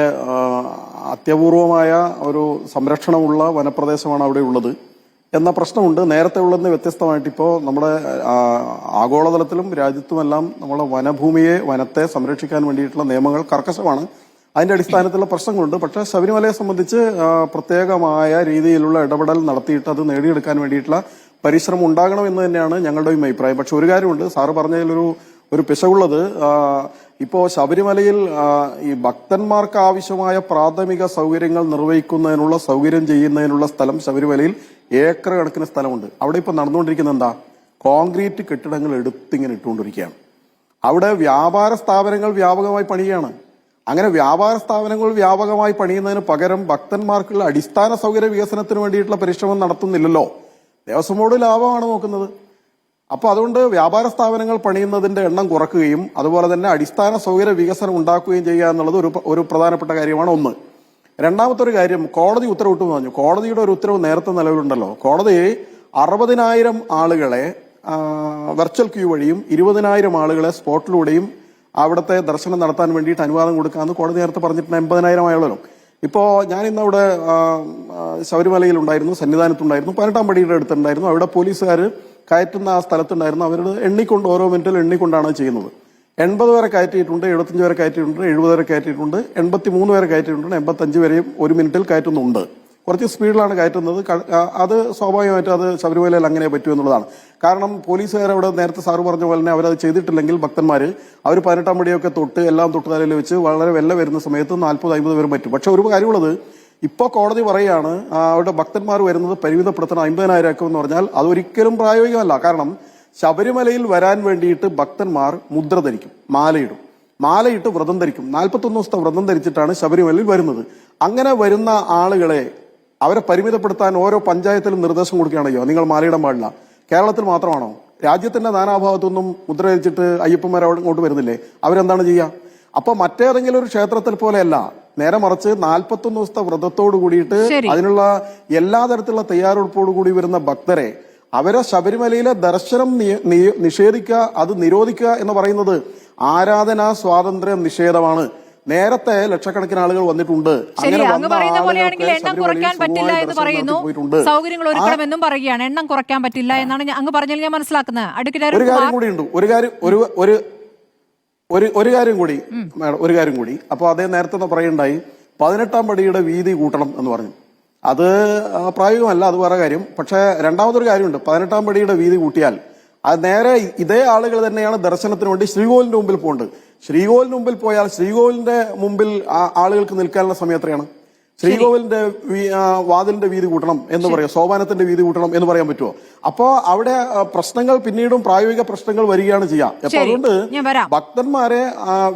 അത്യപൂർവമായ ഒരു സംരക്ഷണമുള്ള വനപ്രദേശമാണ് അവിടെ ഉള്ളത് എന്ന പ്രശ്നമുണ്ട്. നേരത്തെ ഉള്ളതിന് വ്യത്യസ്തമായിട്ട് ഇപ്പോൾ നമ്മുടെ ആഗോളതലത്തിലും രാജ്യത്തുമെല്ലാം നമ്മളെ വനത്തെ സംരക്ഷിക്കാൻ വേണ്ടിയിട്ടുള്ള നിയമങ്ങൾ കർക്കശമാണ്. അതിന്റെ അടിസ്ഥാനത്തിലുള്ള പ്രശ്നങ്ങളുണ്ട്. പക്ഷേ ശബരിമലയെ സംബന്ധിച്ച് പ്രത്യേകമായ രീതിയിലുള്ള ഇടപെടൽ നടത്തിയിട്ട് അത് നേടിയെടുക്കാൻ വേണ്ടിയിട്ടുള്ള പരിശ്രമം ഉണ്ടാകണം എന്ന് തന്നെയാണ് ഞങ്ങളുടെയും അഭിപ്രായം. പക്ഷെ ഒരു കാര്യമുണ്ട്, സാറ് പറഞ്ഞതിലൊരു പിശകുള്ളത്, ഇപ്പോ ശബരിമലയിൽ ഈ ഭക്തന്മാർക്ക് ആവശ്യമായ പ്രാഥമിക സൗകര്യങ്ങൾ നിർവഹിക്കുന്നതിനുള്ള സൗകര്യം ചെയ്യുന്നതിനുള്ള സ്ഥലം ശബരിമലയിൽ ഏക്കർ കണക്കിന് സ്ഥലമുണ്ട്. അവിടെ ഇപ്പൊ നടന്നുകൊണ്ടിരിക്കുന്നത് എന്താ? കോൺക്രീറ്റ് കെട്ടിടങ്ങൾ എടുത്തിങ്ങനെ ഇട്ടുകൊണ്ടിരിക്കുകയാണ്. അവിടെ വ്യാപാര സ്ഥാപനങ്ങൾ വ്യാപകമായി പണിയുകയാണ്. അങ്ങനെ വ്യാപാര സ്ഥാപനങ്ങൾ വ്യാപകമായി പണിയുന്നതിന് പകരം ഭക്തന്മാർക്കുള്ള അടിസ്ഥാന സൗകര്യ വികസനത്തിന് വേണ്ടിയിട്ടുള്ള പരിശ്രമം നടത്തുന്നില്ലല്ലോ. ദേവസ്വം ബോർഡ് ലാഭമാണ് നോക്കുന്നത്. അപ്പോൾ അതുകൊണ്ട് വ്യാപാര സ്ഥാപനങ്ങൾ പണിയുന്നതിന്റെ എണ്ണം കുറക്കുകയും അതുപോലെ തന്നെ അടിസ്ഥാന സൗകര്യ വികസനം ഉണ്ടാക്കുകയും ചെയ്യുക എന്നുള്ളത് ഒരു പ്രധാനപ്പെട്ട കാര്യമാണ്. ഒന്ന്. രണ്ടാമത്തെ ഒരു കാര്യം, കോടതി ഉത്തരവിട്ടു പറഞ്ഞു. കോടതിയുടെ ഒരു ഉത്തരവ് നേരത്തെ നിലവിലുണ്ടല്ലോ. കോടതി 60,000 ആളുകളെ വെർച്വൽ ക്യൂ വഴിയും 20,000 ആളുകളെ സ്പോട്ടിലൂടെയും അവിടുത്തെ ദർശനം നടത്താൻ വേണ്ടിയിട്ട് അനുവാദം കൊടുക്കാമെന്ന് കോടതി നേരത്തെ പറഞ്ഞിട്ടുണ്ട്. 80,000 ആയുള്ളൂ. ഇപ്പോൾ ഞാൻ ഇന്ന് അവിടെ ശബരിമലയിലുണ്ടായിരുന്നു, സന്നിധാനത്തുണ്ടായിരുന്നു, 18-ാം പടിയുടെ അടുത്തുണ്ടായിരുന്നു. അവിടെ പോലീസുകാർ കയറ്റുന്ന ആ സ്ഥലത്തുണ്ടായിരുന്നു. അവരുടെ എണ്ണിക്കൊണ്ട് ഓരോ മിനിറ്റിൽ എണ്ണിക്കൊണ്ടാണ് ചെയ്യുന്നത്. 80 വരെ കയറ്റിയിട്ടുണ്ട്, 75 വരെ കയറ്റിയിട്ടുണ്ട്, 70 വരെ കയറ്റിയിട്ടുണ്ട്, 83 വരെ കയറ്റിയിട്ടുണ്ട്, 85 വരെയും ഒരു മിനിറ്റിൽ കയറ്റുന്നുണ്ട്. കുറച്ച് സ്പീഡിലാണ് കയറ്റുന്നത്. അത് സ്വാഭാവികമായിട്ടും അത് ശബരിമലയിൽ അങ്ങനെ പറ്റുമെന്നുള്ളതാണ്. കാരണം പോലീസുകാർ അവിടെ നേരത്തെ സാറ് പറഞ്ഞ പോലെ തന്നെ അവരത് ചെയ്തിട്ടില്ലെങ്കിൽ ഭക്തന്മാർ അവർ 18-ാം പടിയൊക്കെ തൊട്ട് എല്ലാം തൊട്ട് തലയിൽ വെച്ച് വളരെ വെല്ല വരുന്ന സമയത്ത് 40-50 വരെ പറ്റും. പക്ഷെ ഒരു കാര്യമുള്ളത്, ഇപ്പോൾ കോടതി പറയുകയാണ് അവിടെ ഭക്തന്മാർ വരുന്നത് പരിമിതപ്പെടുത്തണം, 50,000 ആക്കുമെന്ന് പറഞ്ഞാൽ അതൊരിക്കലും പ്രായോഗികമല്ല. കാരണം ശബരിമലയിൽ വരാൻ വേണ്ടിയിട്ട് ഭക്തന്മാർ മുദ്ര ധരിക്കും, മാലയിട്ട് വ്രതം ധരിക്കും. 41 ദിവസത്തെ വ്രതം ധരിച്ചിട്ടാണ് ശബരിമലയിൽ വരുന്നത്. അങ്ങനെ വരുന്ന ആളുകളെ അവരെ പരിമിതപ്പെടുത്താൻ ഓരോ പഞ്ചായത്തിലും നിർദ്ദേശം കൊടുക്കുകയാണല്ലോ, നിങ്ങൾ മാലയിടാൻ പാടില്ല. കേരളത്തിൽ മാത്രമാണോ? രാജ്യത്തിന്റെ നാനാഭാഗത്തുനിന്നും മുദ്ര ധരിച്ചിട്ട് അയ്യപ്പന്മാർ അങ്ങോട്ട് വരുന്നില്ലേ? അവരെന്താണ് ചെയ്യുക? അപ്പൊ മറ്റേതെങ്കിലും ഒരു ക്ഷേത്രത്തിൽ പോലെയല്ല, നേരെ മറിച്ച് 41 ദിവസത്തെ വ്രതത്തോട് കൂടിയിട്ട് അതിനുള്ള എല്ലാ തരത്തിലുള്ള തയ്യാറെടുപ്പോടു കൂടി വരുന്ന ഭക്തരെ അവരെ ശബരിമലയിലെ ദർശനം നിഷേധിക്കുക, അത് നിരോധിക്കുക എന്ന് പറയുന്നത് ആരാധനാ സ്വാതന്ത്ര്യ നിഷേധമാണ്. നേരത്തെ ലക്ഷക്കണക്കിന് ആളുകൾ വന്നിട്ടുണ്ട്. അങ്ങ് പറയുന്ന പോലെയാണെങ്കിൽ എണ്ണം കുറയ്ക്കാൻ പറ്റില്ല എന്ന് പറയുന്നു, സൗകര്യങ്ങൾ ഒരുക്കണമെന്നും പറയുകയാണ്. എണ്ണം കുറയ്ക്കാൻ പറ്റില്ല എന്നാണ് അങ്ങ് പറഞ്ഞാൽ ഞാൻ മനസ്സിലാക്കുന്നത്. ഒരു കാര്യം കൂടിയുണ്ട്, ഒരു കാര്യം കൂടി. അപ്പൊ അതേ നേരത്തെ പറയുണ്ടായി 18-ാം പടിയുടെ വീതി കൂട്ടണം എന്ന് പറഞ്ഞു. അത് പ്രായോഗികമല്ല, അത് വേറെ കാര്യം. പക്ഷെ രണ്ടാമതൊരു കാര്യമുണ്ട്, 18-ാം പടിയുടെ വീതി കൂട്ടിയാൽ അത് നേരെ ഇതേ ആളുകൾ തന്നെയാണ് ദർശനത്തിന് വേണ്ടി ശ്രീകോവിലിന്റെ മുമ്പിൽ പോകുന്നത്. ശ്രീകോവിലിന് മുമ്പിൽ പോയാൽ ശ്രീകോവിലിന്റെ മുമ്പിൽ ആളുകൾക്ക് നിൽക്കാനുള്ള സമയം എത്രയാണ്? ശ്രീകോവിലിന്റെ വാതിലിന്റെ വീതി കൂട്ടണം എന്ന് പറയാം, സോപാനത്തിന്റെ വീതി കൂട്ടണം എന്ന് പറയാൻ പറ്റുമോ? അപ്പോ അവിടെ പ്രശ്നങ്ങൾ പിന്നീടും പ്രായോഗിക പ്രശ്നങ്ങൾ വരികയാണ് ചെയ്യാം. അപ്പൊ അതുകൊണ്ട് ഭക്തന്മാരെ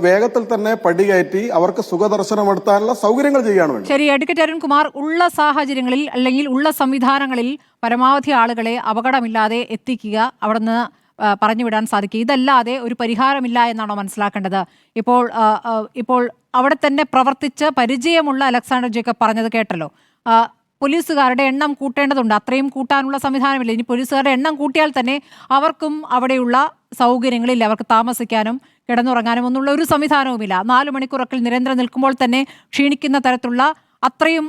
വേഗത്തിൽ തന്നെ പടി കയറ്റി അവർക്ക് സുഖദർശനം നടത്താനുള്ള സൗകര്യങ്ങൾ ചെയ്യുകയാണ് വേണ്ടത്. ശരി, അഡ്വക്കേറ്റ് അരുൺകുമാർ, ഉള്ള സാഹചര്യങ്ങളിൽ അല്ലെങ്കിൽ ഉള്ള സംവിധാനങ്ങളിൽ പരമാവധി ആളുകളെ അപകടമില്ലാതെ എത്തിക്കുക, അവിടുന്ന് പറഞ്ഞുവിടാൻ സാധിക്കുക, ഇതല്ലാതെ ഒരു പരിഹാരമില്ല എന്നാണോ മനസ്സിലാക്കേണ്ടത്? ഇപ്പോൾ അവിടെ തന്നെ പ്രവർത്തിച്ച് പരിചയമുള്ള അലക്സാണ്ടർ ജേക്കബ് പറഞ്ഞത് കേട്ടല്ലോ, പോലീസുകാരുടെ എണ്ണം കൂട്ടേണ്ടതുണ്ട്, അത്രയും കൂട്ടാനുള്ള സംവിധാനമില്ല. ഇനി പോലീസുകാരുടെ എണ്ണം കൂട്ടിയാൽ തന്നെ അവർക്കും അവിടെയുള്ള സൗകര്യങ്ങളില്ല, അവർക്ക് താമസിക്കാനും കിടന്നുറങ്ങാനും ഒന്നുള്ള ഒരു സംവിധാനവുമില്ല. 4 മണിക്കൂറൊക്കെ നിരന്തരം നിൽക്കുമ്പോൾ തന്നെ ക്ഷീണിക്കുന്ന തരത്തിലുള്ള അത്രയും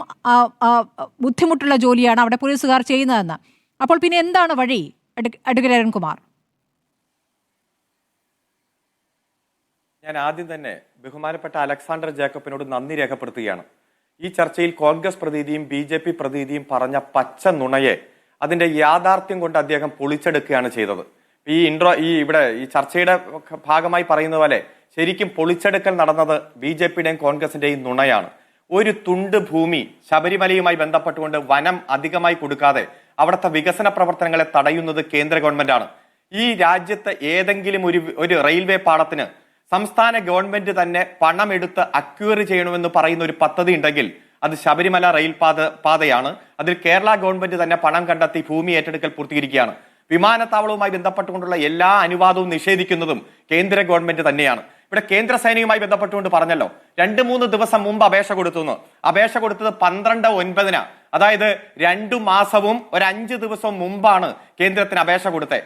ബുദ്ധിമുട്ടുള്ള ജോലിയാണ് അവിടെ പോലീസുകാർ ചെയ്യുന്നതെന്ന്. അപ്പോൾ പിന്നെ എന്താണ് വഴി, അഡ്വക്കേറ്റ് അരുൺകുമാർ? ഞാൻ ആദ്യം തന്നെ ബഹുമാനപ്പെട്ട അലക്സാണ്ടർ ജേക്കബിനോട് നന്ദി രേഖപ്പെടുത്തുകയാണ്. ഈ ചർച്ചയിൽ കോൺഗ്രസ് പ്രതിനിധിയും BJP പ്രതിനിധിയും പറഞ്ഞ പച്ച നുണയെ അതിന്റെ യാഥാർത്ഥ്യം കൊണ്ട് അദ്ദേഹം പൊളിച്ചെടുക്കുകയാണ് ചെയ്തത്. ഇവിടെ ഈ ചർച്ചയുടെ ഭാഗമായി പറയുന്ന പോലെ ശരിക്കും പൊളിച്ചെടുക്കൽ നടന്നത് BJPയുടെയും കോൺഗ്രസിന്റെയും നുണയാണ്. ഒരു തുണ്ട് ഭൂമി ശബരിമലയുമായി ബന്ധപ്പെട്ടുകൊണ്ട് വനം അധികമായി കൊടുക്കാതെ അവിടുത്തെ വികസന പ്രവർത്തനങ്ങളെ തടയുന്നത് കേന്ദ്ര ഗവൺമെന്റാണ്. ഈ രാജ്യത്ത് ഏതെങ്കിലും ഒരു റെയിൽവേ പാളത്തിന് സംസ്ഥാന ഗവൺമെന്റ് തന്നെ പണമെടുത്ത് അക്വയർ ചെയ്യണമെന്ന് പറയുന്ന ഒരു പദ്ധതി ഉണ്ടെങ്കിൽ അത് ശബരിമല റെയിൽ പാതയാണ്. അതിൽ കേരള ഗവൺമെന്റ് തന്നെ പണം കണ്ടെത്തി ഭൂമി ഏറ്റെടുക്കൽ പൂർത്തീകരിക്കുകയാണ്. വിമാനത്താവളവുമായി ബന്ധപ്പെട്ടുകൊണ്ടുള്ള എല്ലാ അനുവാദവും നിഷേധിക്കുന്നതും കേന്ദ്ര ഗവൺമെന്റ് തന്നെയാണ്. ഇവിടെ കേന്ദ്ര സേനയുമായി ബന്ധപ്പെട്ടുകൊണ്ട് പറഞ്ഞല്ലോ, 2-3 ദിവസം മുമ്പ് അപേക്ഷ കൊടുത്തു. അപേക്ഷ കൊടുത്തത് 12/9, അതായത് 2 മാസവും ഒരു 5 ദിവസവും മുമ്പാണ് കേന്ദ്രത്തിന് അപേക്ഷ കൊടുത്തത്.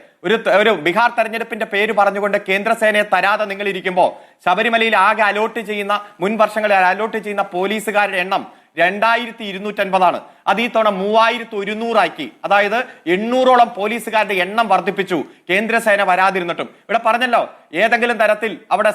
ഒരു ബീഹാർ തെരഞ്ഞെടുപ്പിന്റെ പേര് പറഞ്ഞുകൊണ്ട് കേന്ദ്ര സേനയെ തരാതെ നിങ്ങൾ ഇരിക്കുമ്പോൾ ശബരിമലയിൽ ആകെ മുൻ വർഷങ്ങളിൽ അലോട്ട് ചെയ്യുന്ന പോലീസുകാരുടെ എണ്ണം 2250 അത് ഈ തവണ 3100 ആക്കി. അതായത് 800ഓളം പോലീസുകാരുടെ എണ്ണം വർദ്ധിപ്പിച്ചു കേന്ദ്രസേന വരാതിരുന്നിട്ടും. ഇവിടെ പറഞ്ഞല്ലോ, ഏതെങ്കിലും തരത്തിൽ അവിടെ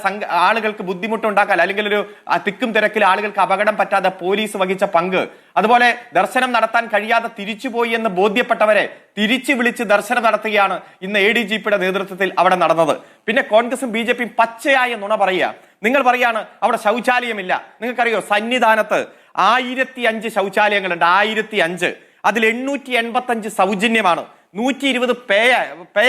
ആളുകൾക്ക് ബുദ്ധിമുട്ടുണ്ടാക്കാൻ അല്ലെങ്കിൽ ഒരു തിക്കും തിരക്കിൽ ആളുകൾക്ക് അപകടം പറ്റാതെ പോലീസ് വഹിച്ച പങ്ക്, അതുപോലെ ദർശനം നടത്താൻ കഴിയാതെ തിരിച്ചുപോയി എന്ന് ബോധ്യപ്പെട്ടവരെ തിരിച്ചു വിളിച്ച് ദർശനം നടത്തുകയാണ് ഇന്ന് ADGPയുടെ നേതൃത്വത്തിൽ അവിടെ നടന്നത്. പിന്നെ കോൺഗ്രസും BJPയും പച്ചയായ നുണ പറയുക. നിങ്ങൾ പറയാണ് അവിടെ ശൗചാലയമില്ല. നിങ്ങൾക്കറിയോ, സന്നിധാനത്ത് 1005 ശൗചാലയങ്ങളുണ്ട്, 1005. അതിൽ 885 സൗജന്യമാണ്, 120 പേ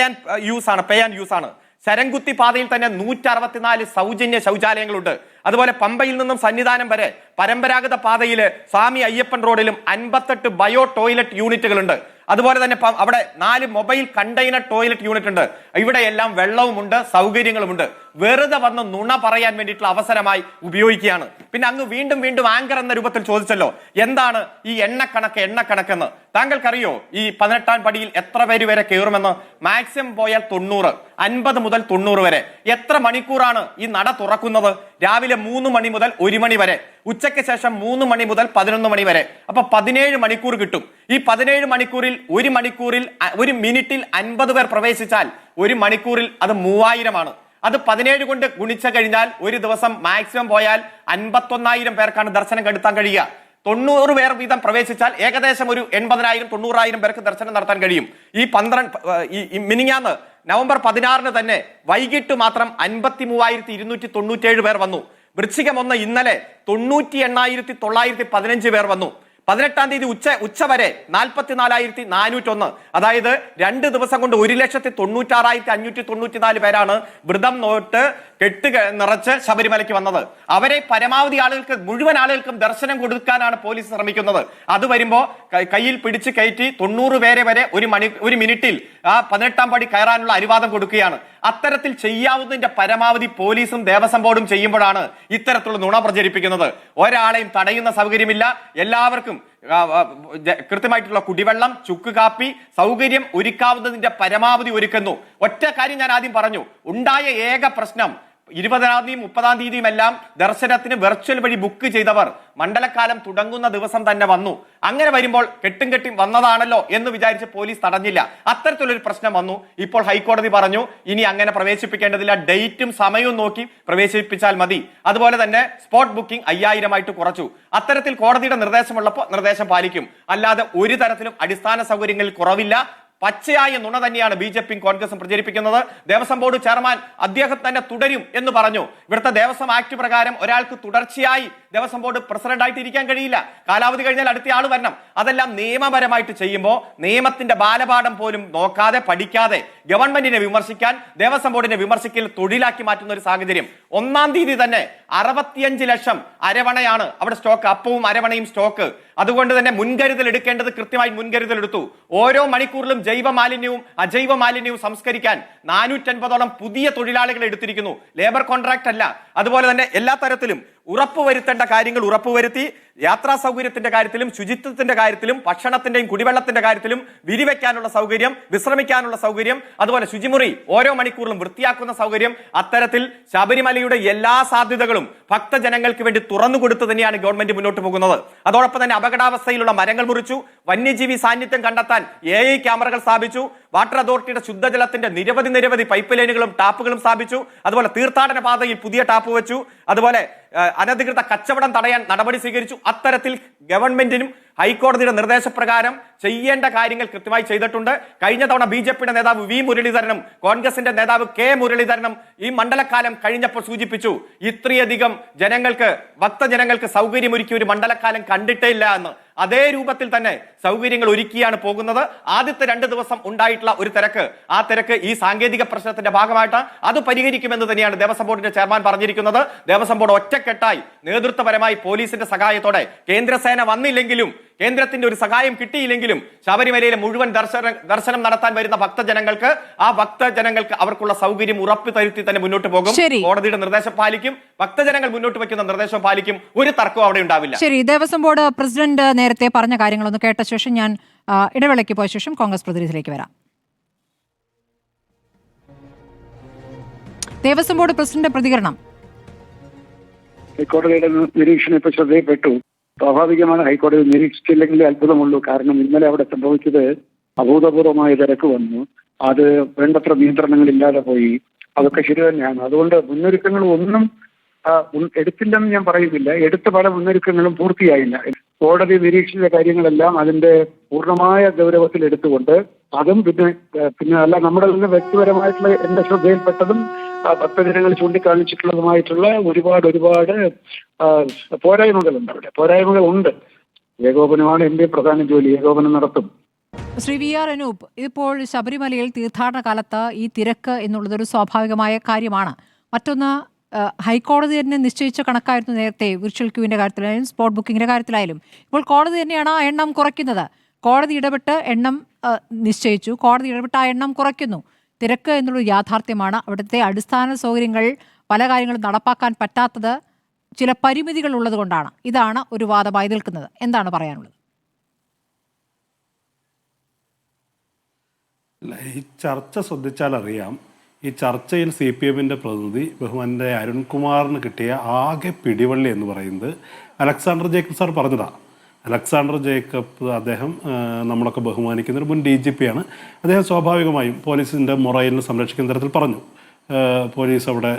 ആൻഡ് യൂസ് ആണ്. ശരംകുത്തി പാതയിൽ തന്നെ 164 സൗജന്യ ശൗചാലയങ്ങളുണ്ട്. അതുപോലെ പമ്പയിൽ നിന്നും സന്നിധാനം വരെ പരമ്പരാഗത പാതയില് സ്വാമി അയ്യപ്പൻ റോഡിലും 58 ബയോ ടോയ്ലറ്റ് യൂണിറ്റുകളുണ്ട്. അതുപോലെ തന്നെ അവിടെ 4 മൊബൈൽ കണ്ടെയ്നർ ടോയ്ലറ്റ് യൂണിറ്റ് ഉണ്ട്. ഇവിടെയെല്ലാം വെള്ളവുമുണ്ട്, സൗകര്യങ്ങളുമുണ്ട്. വെറുതെ വന്ന് നുണ പറയാൻ വേണ്ടിയിട്ടുള്ള അവസരമായി ഉപയോഗിക്കുകയാണ്. പിന്നെ അങ്ങ് വീണ്ടും വീണ്ടും ആങ്കർ എന്ന രൂപത്തിൽ ചോദിച്ചല്ലോ, എന്താണ് ഈ എണ്ണക്കണക്കെന്ന്. താങ്കൾക്കറിയോ ഈ 18ാം പടിയിൽ എത്ര പേര് വരെ കയറുമെന്ന്? മാക്സിമം പോയാൽ 90, 50 മുതൽ 90 വരെ. എത്ര മണിക്കൂറാണ് ഈ നട തുറക്കുന്നത്? രാവിലെ 3 മണി മുതൽ 1 മണി വരെ, ഉച്ചയ്ക്ക് ശേഷം 3 മണി മുതൽ 11 മണി വരെ. അപ്പൊ 17 മണിക്കൂർ കിട്ടും. ഈ 17 മണിക്കൂറിൽ ഒരു മിനിറ്റിൽ 50 പേർ പ്രവേശിച്ചാൽ 1 മണിക്കൂറിൽ അത് 3000 അത് 17 കൊണ്ട് ഗുണിച്ച കഴിഞ്ഞാൽ ഒരു ദിവസം മാക്സിമം പോയാൽ 51,000 പേർക്കാണ് ദർശനം കണ്ടെത്താൻ കഴിയുക. 90 പേർ വീതം പ്രവേശിച്ചാൽ ഏകദേശം ഒരു 80,000-90,000 പേർക്ക് ദർശനം നടത്താൻ കഴിയും. ഈ മിനിഞ്ഞാന്ന് നവംബർ 16 തന്നെ വൈകിട്ട് മാത്രം 53,297 പേർ വന്നു. വൃശ്ചികം 1 ഇന്നലെ 98,915 പേർ വന്നു. 18ാം തീയതി ഉച്ച വരെ 44,401. അതായത് 2 ദിവസം കൊണ്ട് 1,96,594 പേരാണ് വ്രതം നോട്ട് കെട്ട് നിറച്ച് ശബരിമലയ്ക്ക് വന്നത്. അവരെ പരമാവധി മുഴുവൻ ആളുകൾക്കും ദർശനം കൊടുക്കാനാണ് പോലീസ് ശ്രമിക്കുന്നത്. അത് വരുമ്പോ കയ്യിൽ പിടിച്ച് കയറ്റി 90 പേരെ വരെ ഒരു മിനിറ്റിൽ ആ 18ാം പടി കയറാനുള്ള അനുവാദം കൊടുക്കുകയാണ്. അത്തരത്തിൽ ചെയ്യാവുന്നതിന്റെ പരമാവധി പോലീസും ദേവസ്വം ബോർഡും ചെയ്യുമ്പോഴാണ് ഇത്തരത്തിലുള്ള നുണ പ്രചരിപ്പിക്കുന്നത്. ഒരാളെയും തടയുന്ന സൗകര്യമില്ല. എല്ലാവർക്കും കൃത്യമായിട്ടുള്ള കുടിവെള്ളം, ചുക്ക് കാപ്പി സൗകര്യം ഒരുക്കാവുന്നതിന്റെ പരമാവധി ഒരുക്കുന്നു. ഒറ്റ കാര്യം ഞാൻ ആദ്യം പറഞ്ഞു. ഉണ്ടായ ഏക പ്രശ്നം 20ാം തീയതിയും 30ാം തീയതിയും എല്ലാം ദർശനത്തിന് വെർച്വൽ വഴി ബുക്ക് ചെയ്തവർ മണ്ഡലകാലം തുടങ്ങുന്ന ദിവസം തന്നെ വന്നു. അങ്ങനെ വരുമ്പോൾ കെട്ടി വന്നതാണല്ലോ എന്ന് വിചാരിച്ച് പോലീസ് തടഞ്ഞില്ല. അത്തരത്തിലൊരു പ്രശ്നം വന്നു. ഇപ്പോൾ ഹൈക്കോടതി പറഞ്ഞു ഇനി അങ്ങനെ പ്രവേശിപ്പിക്കേണ്ടതില്ല, ഡേറ്റും സമയവും നോക്കി പ്രവേശിപ്പിച്ചാൽ മതി. അതുപോലെ തന്നെ സ്പോട്ട് ബുക്കിംഗ് 5000 കുറച്ചു. അത്തരത്തിൽ കോടതിയുടെ നിർദ്ദേശമുള്ളപ്പോൾ നിർദ്ദേശം പാലിക്കും. അല്ലാതെ ഒരു തരത്തിലും അടിസ്ഥാന സൗകര്യങ്ങളിൽ കുറവില്ല. പച്ചയായ നുണ തന്നെയാണ് ബിജെപിയും കോൺഗ്രസും പ്രചരിപ്പിക്കുന്നത്. ദേവസ്വം ബോർഡ് ചെയർമാൻ അദ്ദേഹം തന്നെ തുടരും എന്ന് പറഞ്ഞു. ഇവിടുത്തെ ദേവസ്വം ആക്ട് പ്രകാരം ഒരാൾക്ക് തുടർച്ചയായി ദേവസ്വം ബോർഡ് പ്രസിഡന്റായിട്ട് ഇരിക്കാൻ കഴിയില്ല. കാലാവധി കഴിഞ്ഞാൽ അടുത്ത ആൾ വരണം. അതെല്ലാം നിയമപരമായിട്ട് ചെയ്യുമ്പോൾ നിയമത്തിന്റെ ബാലപാഠം പോലും നോക്കാതെ പഠിക്കാതെ ഗവൺമെന്റിനെ വിമർശിക്കാൻ, ദേവസ്വം ബോർഡിനെ വിമർശിക്കൽ തൊഴിലാക്കി മാറ്റുന്ന ഒരു സാഹചര്യം. 1ാം തീയതി തന്നെ 65 ലക്ഷം അരവണയാണ് അവിടെ സ്റ്റോക്ക്, അപ്പവും അരവണയും സ്റ്റോക്ക്. അതുകൊണ്ട് തന്നെ മുൻകരുതൽ എടുക്കേണ്ടത് കൃത്യമായി മുൻകരുതൽ എടുത്തു. ഓരോ മണിക്കൂറിലും ജൈവ മാലിന്യവും അജൈവ മാലിന്യവും സംസ്കരിക്കാൻ 450ഓളം പുതിയ തൊഴിലാളികളെ എടുത്തിരിക്കുന്നു. ലേബർ കോൺട്രാക്ട് അല്ല. അതുപോലെ തന്നെ എല്ലാ തരത്തിലും ഉറപ്പുവരുത്തേണ്ട കാര്യങ്ങൾ ഉറപ്പുവരുത്തി. യാത്രാ സൗകര്യത്തിന്റെ കാര്യത്തിലും ശുചിത്വത്തിന്റെ കാര്യത്തിലും ഭക്ഷണത്തിന്റെയും കുടിവെള്ളത്തിന്റെ കാര്യത്തിലും വിരിവെക്കാനുള്ള സൗകര്യം, വിശ്രമിക്കാനുള്ള സൗകര്യം, അതുപോലെ ശുചിമുറി ഓരോ മണിക്കൂറിലും വൃത്തിയാക്കുന്ന സൗകര്യം, അത്തരത്തിൽ ശബരിമലയുടെ എല്ലാ സാധ്യതകളും ഭക്തജനങ്ങൾക്ക് വേണ്ടി തുറന്നു കൊടുത്തു തന്നെയാണ് ഗവൺമെന്റ് മുന്നോട്ട് പോകുന്നത്. അതോടൊപ്പം തന്നെ അപകടാവസ്ഥയിലുള്ള മരങ്ങൾ മുറിച്ചു, വന്യജീവി സാന്നിധ്യം കണ്ടെത്താൻ AI ക്യാമറകൾ സ്ഥാപിച്ചു, വാട്ടർ അതോറിറ്റിയുടെ ശുദ്ധജലത്തിന്റെ നിരവധി പൈപ്പ് ലൈനുകളും ടാപ്പുകളും സ്ഥാപിച്ചു. അതുപോലെ തീർത്ഥാടന പാതയിൽ പുതിയ ടാപ്പ് വെച്ചു. അതുപോലെ അനധികൃത കച്ചവടം തടയാൻ നടപടി സ്വീകരിച്ചു. അത്തരത്തിൽ ഗവൺമെന്റിനും ഹൈക്കോടതിയുടെ നിർദ്ദേശപ്രകാരം ചെയ്യേണ്ട കാര്യങ്ങൾ കൃത്യമായി ചെയ്തിട്ടുണ്ട്. കഴിഞ്ഞ തവണ BJPയുടെ നേതാവ് V മുരളീധരനും കോൺഗ്രസിന്റെ നേതാവ് K മുരളീധരനും ഈ മണ്ഡലകാലം കഴിഞ്ഞപ്പോൾ സൂചിപ്പിച്ചു, ഇത്രയധികം ഭക്തജനങ്ങൾക്ക് സൗകര്യമൊരുക്കിയ ഒരു മണ്ഡലകാലം കണ്ടിട്ടേ ഇല്ല എന്ന്. അതേ രൂപത്തിൽ തന്നെ സൗകര്യങ്ങൾ ഒരുക്കിയാണ് പോകുന്നത്. ആദ്യത്തെ 2 ദിവസം ഉണ്ടായിട്ടുള്ള ഒരു തിരക്ക്, ആ തിരക്ക് ഈ സാങ്കേതിക പ്രശ്നത്തിന്റെ ഭാഗമായിട്ട് അത് പരിഹരിക്കുമെന്ന് തന്നെയാണ് ദേവസ്വം ബോർഡിന്റെ ചെയർമാൻ പറഞ്ഞിരിക്കുന്നത്. ദേവസ്വം ബോർഡ് ഒറ്റക്കെട്ടായി നേതൃത്വപരമായി പോലീസിന്റെ സഹായത്തോടെ, കേന്ദ്രസേന വന്നില്ലെങ്കിലും കേന്ദ്രത്തിന്റെ ഒരു സഹായം കിട്ടിയില്ലെങ്കിലും ശബരിമലയിലെ മുഴുവൻ ദർശനം നടത്താൻ വരുന്ന ഭക്തജനങ്ങൾക്ക് അവർക്കുള്ള സൗകര്യം ഉറപ്പുവരുത്തി തന്നെ മുന്നോട്ട് പോകും. കോടതിയുടെ നിർദ്ദേശം പാലിക്കും, ഭക്തജനങ്ങൾ മുന്നോട്ട് വയ്ക്കുന്ന നിർദ്ദേശം പാലിക്കും. ഒരു തർക്കവും അവിടെ ഉണ്ടാവില്ല. ശരി, ദേവസ്വം ബോർഡ് പ്രസിഡന്റ് നേരത്തെ പറഞ്ഞ കാര്യങ്ങളൊന്ന് കേട്ട ശേഷം ഞാൻ ഇടവേളയ്ക്ക് പോയ ശേഷം കോൺഗ്രസ് പ്രതിനിധിയിലേക്ക് വരാം. ദേവസ്വം ബോർഡ് പ്രസിഡന്റ് പ്രതികരണം. ഹൈക്കോടതിയുടെ നിരീക്ഷണം ഇപ്പൊ ശ്രദ്ധയിൽപ്പെട്ടു. സ്വാഭാവികമാണ് ഹൈക്കോടതി നിരീക്ഷിച്ചില്ലെങ്കിലേ അത്ഭുതമുള്ളൂ. കാരണം ഇന്നലെ അവിടെ സംഭവിച്ചത് അഭൂതപൂർവമായ തിരക്ക് വന്നു. അത് വേണ്ടത്ര നിയന്ത്രണങ്ങളില്ലാതെ പോയി. അതൊക്കെ ശരി തന്നെയാണ്. അതുകൊണ്ട് മുന്നൊരുക്കങ്ങൾ ഒന്നും എടുത്തില്ലെന്ന് ഞാൻ പറയുന്നില്ല. എടുത്ത പല മുന്നൊരുക്കങ്ങളും പൂർത്തിയായില്ല. കോടതി നിരീക്ഷിച്ച കാര്യങ്ങളെല്ലാം അതിന്റെ പൂർണ്ണമായ ഗൗരവത്തിൽ എടുത്തുകൊണ്ട് അതും പിന്നെ അല്ല നമ്മുടെ തന്നെ വ്യക്തിപരമായിട്ടുള്ള എന്റെ ശ്രദ്ധയിൽപ്പെട്ടതും ഭക്തജനങ്ങൾ ചൂണ്ടിക്കാണിച്ചിട്ടുള്ളതുമായിട്ടുള്ള ഒരുപാട് പോരായ്മകളുണ്ട്. അവിടെ പോരായ്മകളുണ്ട്. ഏകോപനമാണ് എന്റെ പ്രധാന ജോലി. ഏകോപനം നടത്തും. ശ്രീ VR അനൂപ്, ഇപ്പോൾ ശബരിമലയിൽ തീർത്ഥാടന കാലത്ത് ഈ തിരക്ക് എന്നുള്ളതൊരു സ്വാഭാവികമായ കാര്യമാണ്. മറ്റൊന്ന്, ഹൈക്കോടതി തന്നെ നിശ്ചയിച്ച കണക്കായിരുന്നു നേരത്തെ വിർച്വൽ ക്യൂവിന്റെ കാര്യത്തിലായാലും സ്പോട്ട് ബുക്കിങ്ങിന്റെ കാര്യത്തിലായാലും. ഇപ്പോൾ കോടതി തന്നെയാണ് ആ എണ്ണം കുറയ്ക്കുന്നത്. കോടതി ഇടപെട്ട് എണ്ണം നിശ്ചയിച്ചു. കോടതി ഇടപെട്ട ആ എണ്ണം കുറയ്ക്കുന്നു. തിരക്ക് എന്നുള്ളൊരു യാഥാർത്ഥ്യമാണ്. അവിടുത്തെ അടിസ്ഥാന സൗകര്യങ്ങൾ പല കാര്യങ്ങളും നടപ്പാക്കാൻ പറ്റാത്തത് ചില പരിമിതികൾ ഉള്ളത് കൊണ്ടാണ്. ഇതാണ് ഒരു വാദമായി നിൽക്കുന്നത്. എന്താണ് പറയാനുള്ളത്? അല്ല, ഈ ചർച്ച ശ്രദ്ധിച്ചാൽ അറിയാം. ഈ ചർച്ചയിൽ CPM-ന്റെ പ്രതിനിധി ബഹുമാനന്റെ അരുൺകുമാറിന് കിട്ടിയ ആകെ പിടിവള്ളി എന്ന് പറയുന്നത് അലക്സാണ്ടർ ജേക്കബ് സാർ പറഞ്ഞതാണ്. അലക്സാണ്ടർ ജേക്കബ് അദ്ദേഹം നമ്മളൊക്കെ ബഹുമാനിക്കുന്ന ഒരു മുൻ DGP ആണ്. അദ്ദേഹം സ്വാഭാവികമായും പോലീസിൻ്റെ മൊറയിലിനെ സംരക്ഷിക്കുന്ന തരത്തിൽ പറഞ്ഞു. പോലീസ് അവിടെ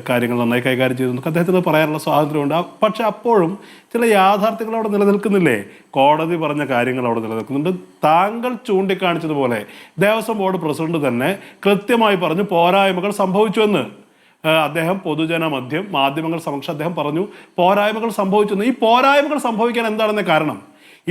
കാര്യങ്ങൾ നന്നായി കൈകാര്യം ചെയ്തു എന്നൊക്കെ അദ്ദേഹത്തിന് പറയാനുള്ള സ്വാതന്ത്ര്യമുണ്ട്. പക്ഷെ അപ്പോഴും ചില യാഥാർത്ഥ്യങ്ങൾ അവിടെ നിലനിൽക്കുന്നില്ലേ? കോടതി പറഞ്ഞ കാര്യങ്ങൾ അവിടെ നിലനിൽക്കുന്നുണ്ട്. താങ്കൾ ചൂണ്ടിക്കാണിച്ചതുപോലെ ദേവസ്വം ബോർഡ് പ്രസിഡന്റ് തന്നെ കൃത്യമായി പറഞ്ഞു പോരായ്മകൾ സംഭവിച്ചുവെന്ന്. അദ്ദേഹം പൊതുജന മാധ്യമങ്ങൾ സമക്ഷം അദ്ദേഹം പറഞ്ഞു പോരായ്മകൾ സംഭവിച്ചെന്ന്. ഈ പോരായ്മകൾ സംഭവിക്കാൻ എന്താണെന്ന കാരണം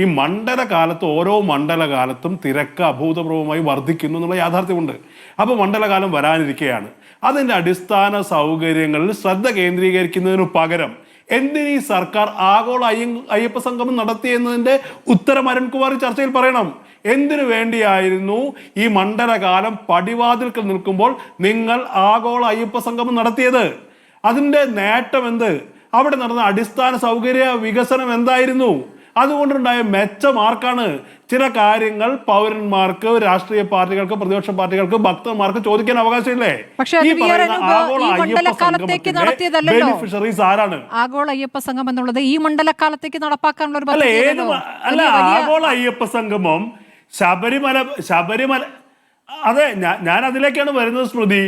ഈ മണ്ഡലകാലത്ത് ഓരോ മണ്ഡലകാലത്തും തിരക്ക് അഭൂതപൂർവമായി വർദ്ധിക്കുന്നു എന്നുള്ള യാഥാർത്ഥ്യമുണ്ട്. അപ്പോൾ മണ്ഡലകാലം വരാനിരിക്കുകയാണ്. അതിൻ്റെ അടിസ്ഥാന സൗകര്യങ്ങളിൽ ശ്രദ്ധ കേന്ദ്രീകരിക്കുന്നതിനു പകരം എന്തിനീ സർക്കാർ ആഗോള അയ്യപ്പ സംഗമം നടത്തിയെന്നതിൻ്റെ ഉത്തരം അരുൺകുമാർ ചർച്ചയിൽ പറയണം. എന്തിനു വേണ്ടിയായിരുന്നു ഈ മണ്ഡലകാലം പടിവാതിൽക്കൽ നിൽക്കുമ്പോൾ നിങ്ങൾ ആഗോള അയ്യപ്പ സംഗമം നടത്തിയത്? അതിൻ്റെ നേട്ടം എന്ത്? അവിടെ നടന്ന അടിസ്ഥാന സൗകര്യ വികസനം എന്തായിരുന്നു? അതുകൊണ്ടുണ്ടായ മെച്ചം ആർക്കാണ്? ചില കാര്യങ്ങൾ പൗരന്മാർക്ക്, രാഷ്ട്രീയ പാർട്ടികൾക്ക്, പ്രതിപക്ഷ പാർട്ടികൾക്ക്, ഭക്തന്മാർക്ക് ചോദിക്കാൻ അവകാശമില്ലേ? ഈ പറയുന്ന ആഗോള അയ്യപ്പ സംഗമത്തിന്റെ ബെനിഫിഷ്യറീസ് ആരാണ്? ആഗോള അയ്യപ്പ സംഗമം എന്നുള്ളത് ഈ മണ്ഡലകാലത്തേക്ക് നടപ്പാക്കാനുള്ള ഒരു അല്ല, ആഗോള അയ്യപ്പ സംഗമം ശബരിമല അതെ, ഞാൻ അതിലേക്കാണ് വരുന്നത് സ്മൃതി.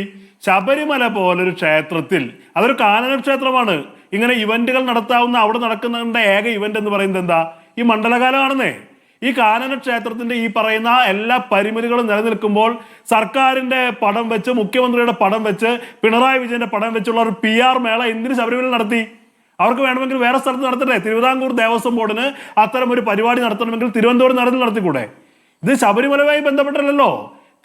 ശബരിമല പോലൊരു ക്ഷേത്രത്തിൽ, അതൊരു കാനന ക്ഷേത്രമാണ്. ഇങ്ങനെ ഇവന്റുകൾ നടത്താവുന്ന, അവിടെ നടക്കുന്നതിന്റെ ഏക ഇവന്റ് എന്ന് പറയുന്നത് എന്താ? ഈ മണ്ഡലകാലമാണെന്നേ. ഈ കാനന ക്ഷേത്രത്തിന്റെ ഈ പറയുന്ന എല്ലാ പരിമിതികളും നിലനിൽക്കുമ്പോൾ സർക്കാരിന്റെ പടം വെച്ച്, മുഖ്യമന്ത്രിയുടെ പടം വെച്ച്, പിണറായി വിജയന്റെ പടം വെച്ചുള്ള ഒരു PR മേള എന്തിന് ശബരിമല നടത്തി? അവർക്ക് വേണമെങ്കിൽ വേറെ സ്ഥലത്ത് നടത്തട്ടെ. തിരുവിതാംകൂർ ദേവസ്വം ബോർഡിന് അത്തരം ഒരു പരിപാടി നടത്തണമെങ്കിൽ തിരുവനന്തപുരം നടത്തിക്കൂടെ? ഇത് ശബരിമലയുമായി ബന്ധപ്പെട്ടല്ലോ.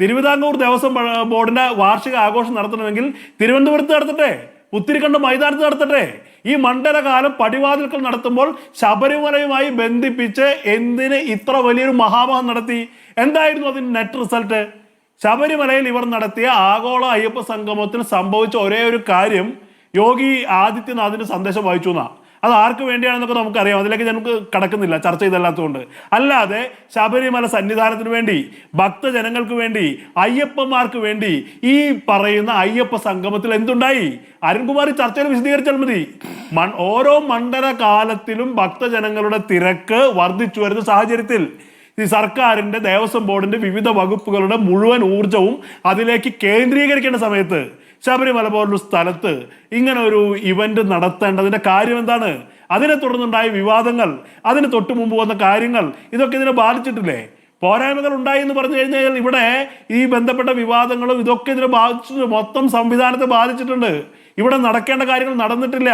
തിരുവിതാംകൂർ ദേവസ്വം ബോർഡിന്റെ വാർഷിക ആഘോഷം നടത്തണമെങ്കിൽ തിരുവനന്തപുരത്ത് നടത്തട്ടെ, പുത്തിരിക്കണ്ട മൈതാനത്ത് നടത്തട്ടെ. ഈ മണ്ഡലകാലം പടിവാതിൽക്കൽ നടത്തുമ്പോൾ ശബരിമലയുമായി ബന്ധിപ്പിച്ച് എന്തിന് ഇത്ര വലിയൊരു മഹാമഹം നടത്തി? എന്തായിരുന്നു അതിന് നെറ്റ് റിസൾട്ട്? ശബരിമലയിൽ ഇവർ നടത്തിയ ആഗോള അയ്യപ്പ സംഗമത്തിന് സംഭവിച്ച ഒരേ ഒരു കാര്യം യോഗി ആദിത്യനാഥിന്റെ സന്ദേശം വായിച്ചു എന്നാ. അത് ആർക്ക് വേണ്ടിയാണെന്നൊക്കെ നമുക്കറിയാം. അതിലേക്ക് നമുക്ക് കടക്കുന്നില്ല, ചർച്ച ചെയ്തല്ലാത്തതുകൊണ്ട്. അല്ലാതെ ശബരിമല സന്നിധാനത്തിന് വേണ്ടി, ഭക്തജനങ്ങൾക്ക് വേണ്ടി, അയ്യപ്പന്മാർക്ക് വേണ്ടി ഈ പറയുന്ന അയ്യപ്പ സംഗമത്തിൽ എന്തുണ്ടായി? അരുൺകുമാർ ചർച്ചയിൽ വിശദീകരിച്ചാൽ മതി. ഓരോ മണ്ഡലകാലത്തിലും ഭക്തജനങ്ങളുടെ തിരക്ക് വർദ്ധിച്ചു വരുന്ന സാഹചര്യത്തിൽ ഈ സർക്കാരിന്റെ, ദേവസ്വം ബോർഡിന്റെ വിവിധ വകുപ്പുകളുടെ മുഴുവൻ ഊർജവും അതിലേക്ക് കേന്ദ്രീകരിക്കേണ്ട സമയത്ത് ശബരിമല പോലൊരു സ്ഥലത്ത് ഇങ്ങനെ ഒരു ഇവന്റ് നടത്തേണ്ടതിന്റെ കാര്യം എന്താണ്? അതിനെ തുടർന്നുണ്ടായ വിവാദങ്ങൾ, അതിന് തൊട്ടു മുമ്പ് വന്ന കാര്യങ്ങൾ, ഇതൊക്കെ ഇതിനെ ബാധിച്ചിട്ടില്ലേ? പോരായ്മകൾ ഉണ്ടായി എന്ന് പറഞ്ഞു കഴിഞ്ഞാൽ ഇവിടെ ഈ ബന്ധപ്പെട്ട വിവാദങ്ങളും ഇതൊക്കെ ഇതിനെ ബാധിച്ചിട്ടുണ്ട്. മൊത്തം സംവിധാനത്തെ ബാധിച്ചിട്ടുണ്ട്. ഇവിടെ നടക്കേണ്ട കാര്യങ്ങൾ നടന്നിട്ടില്ല.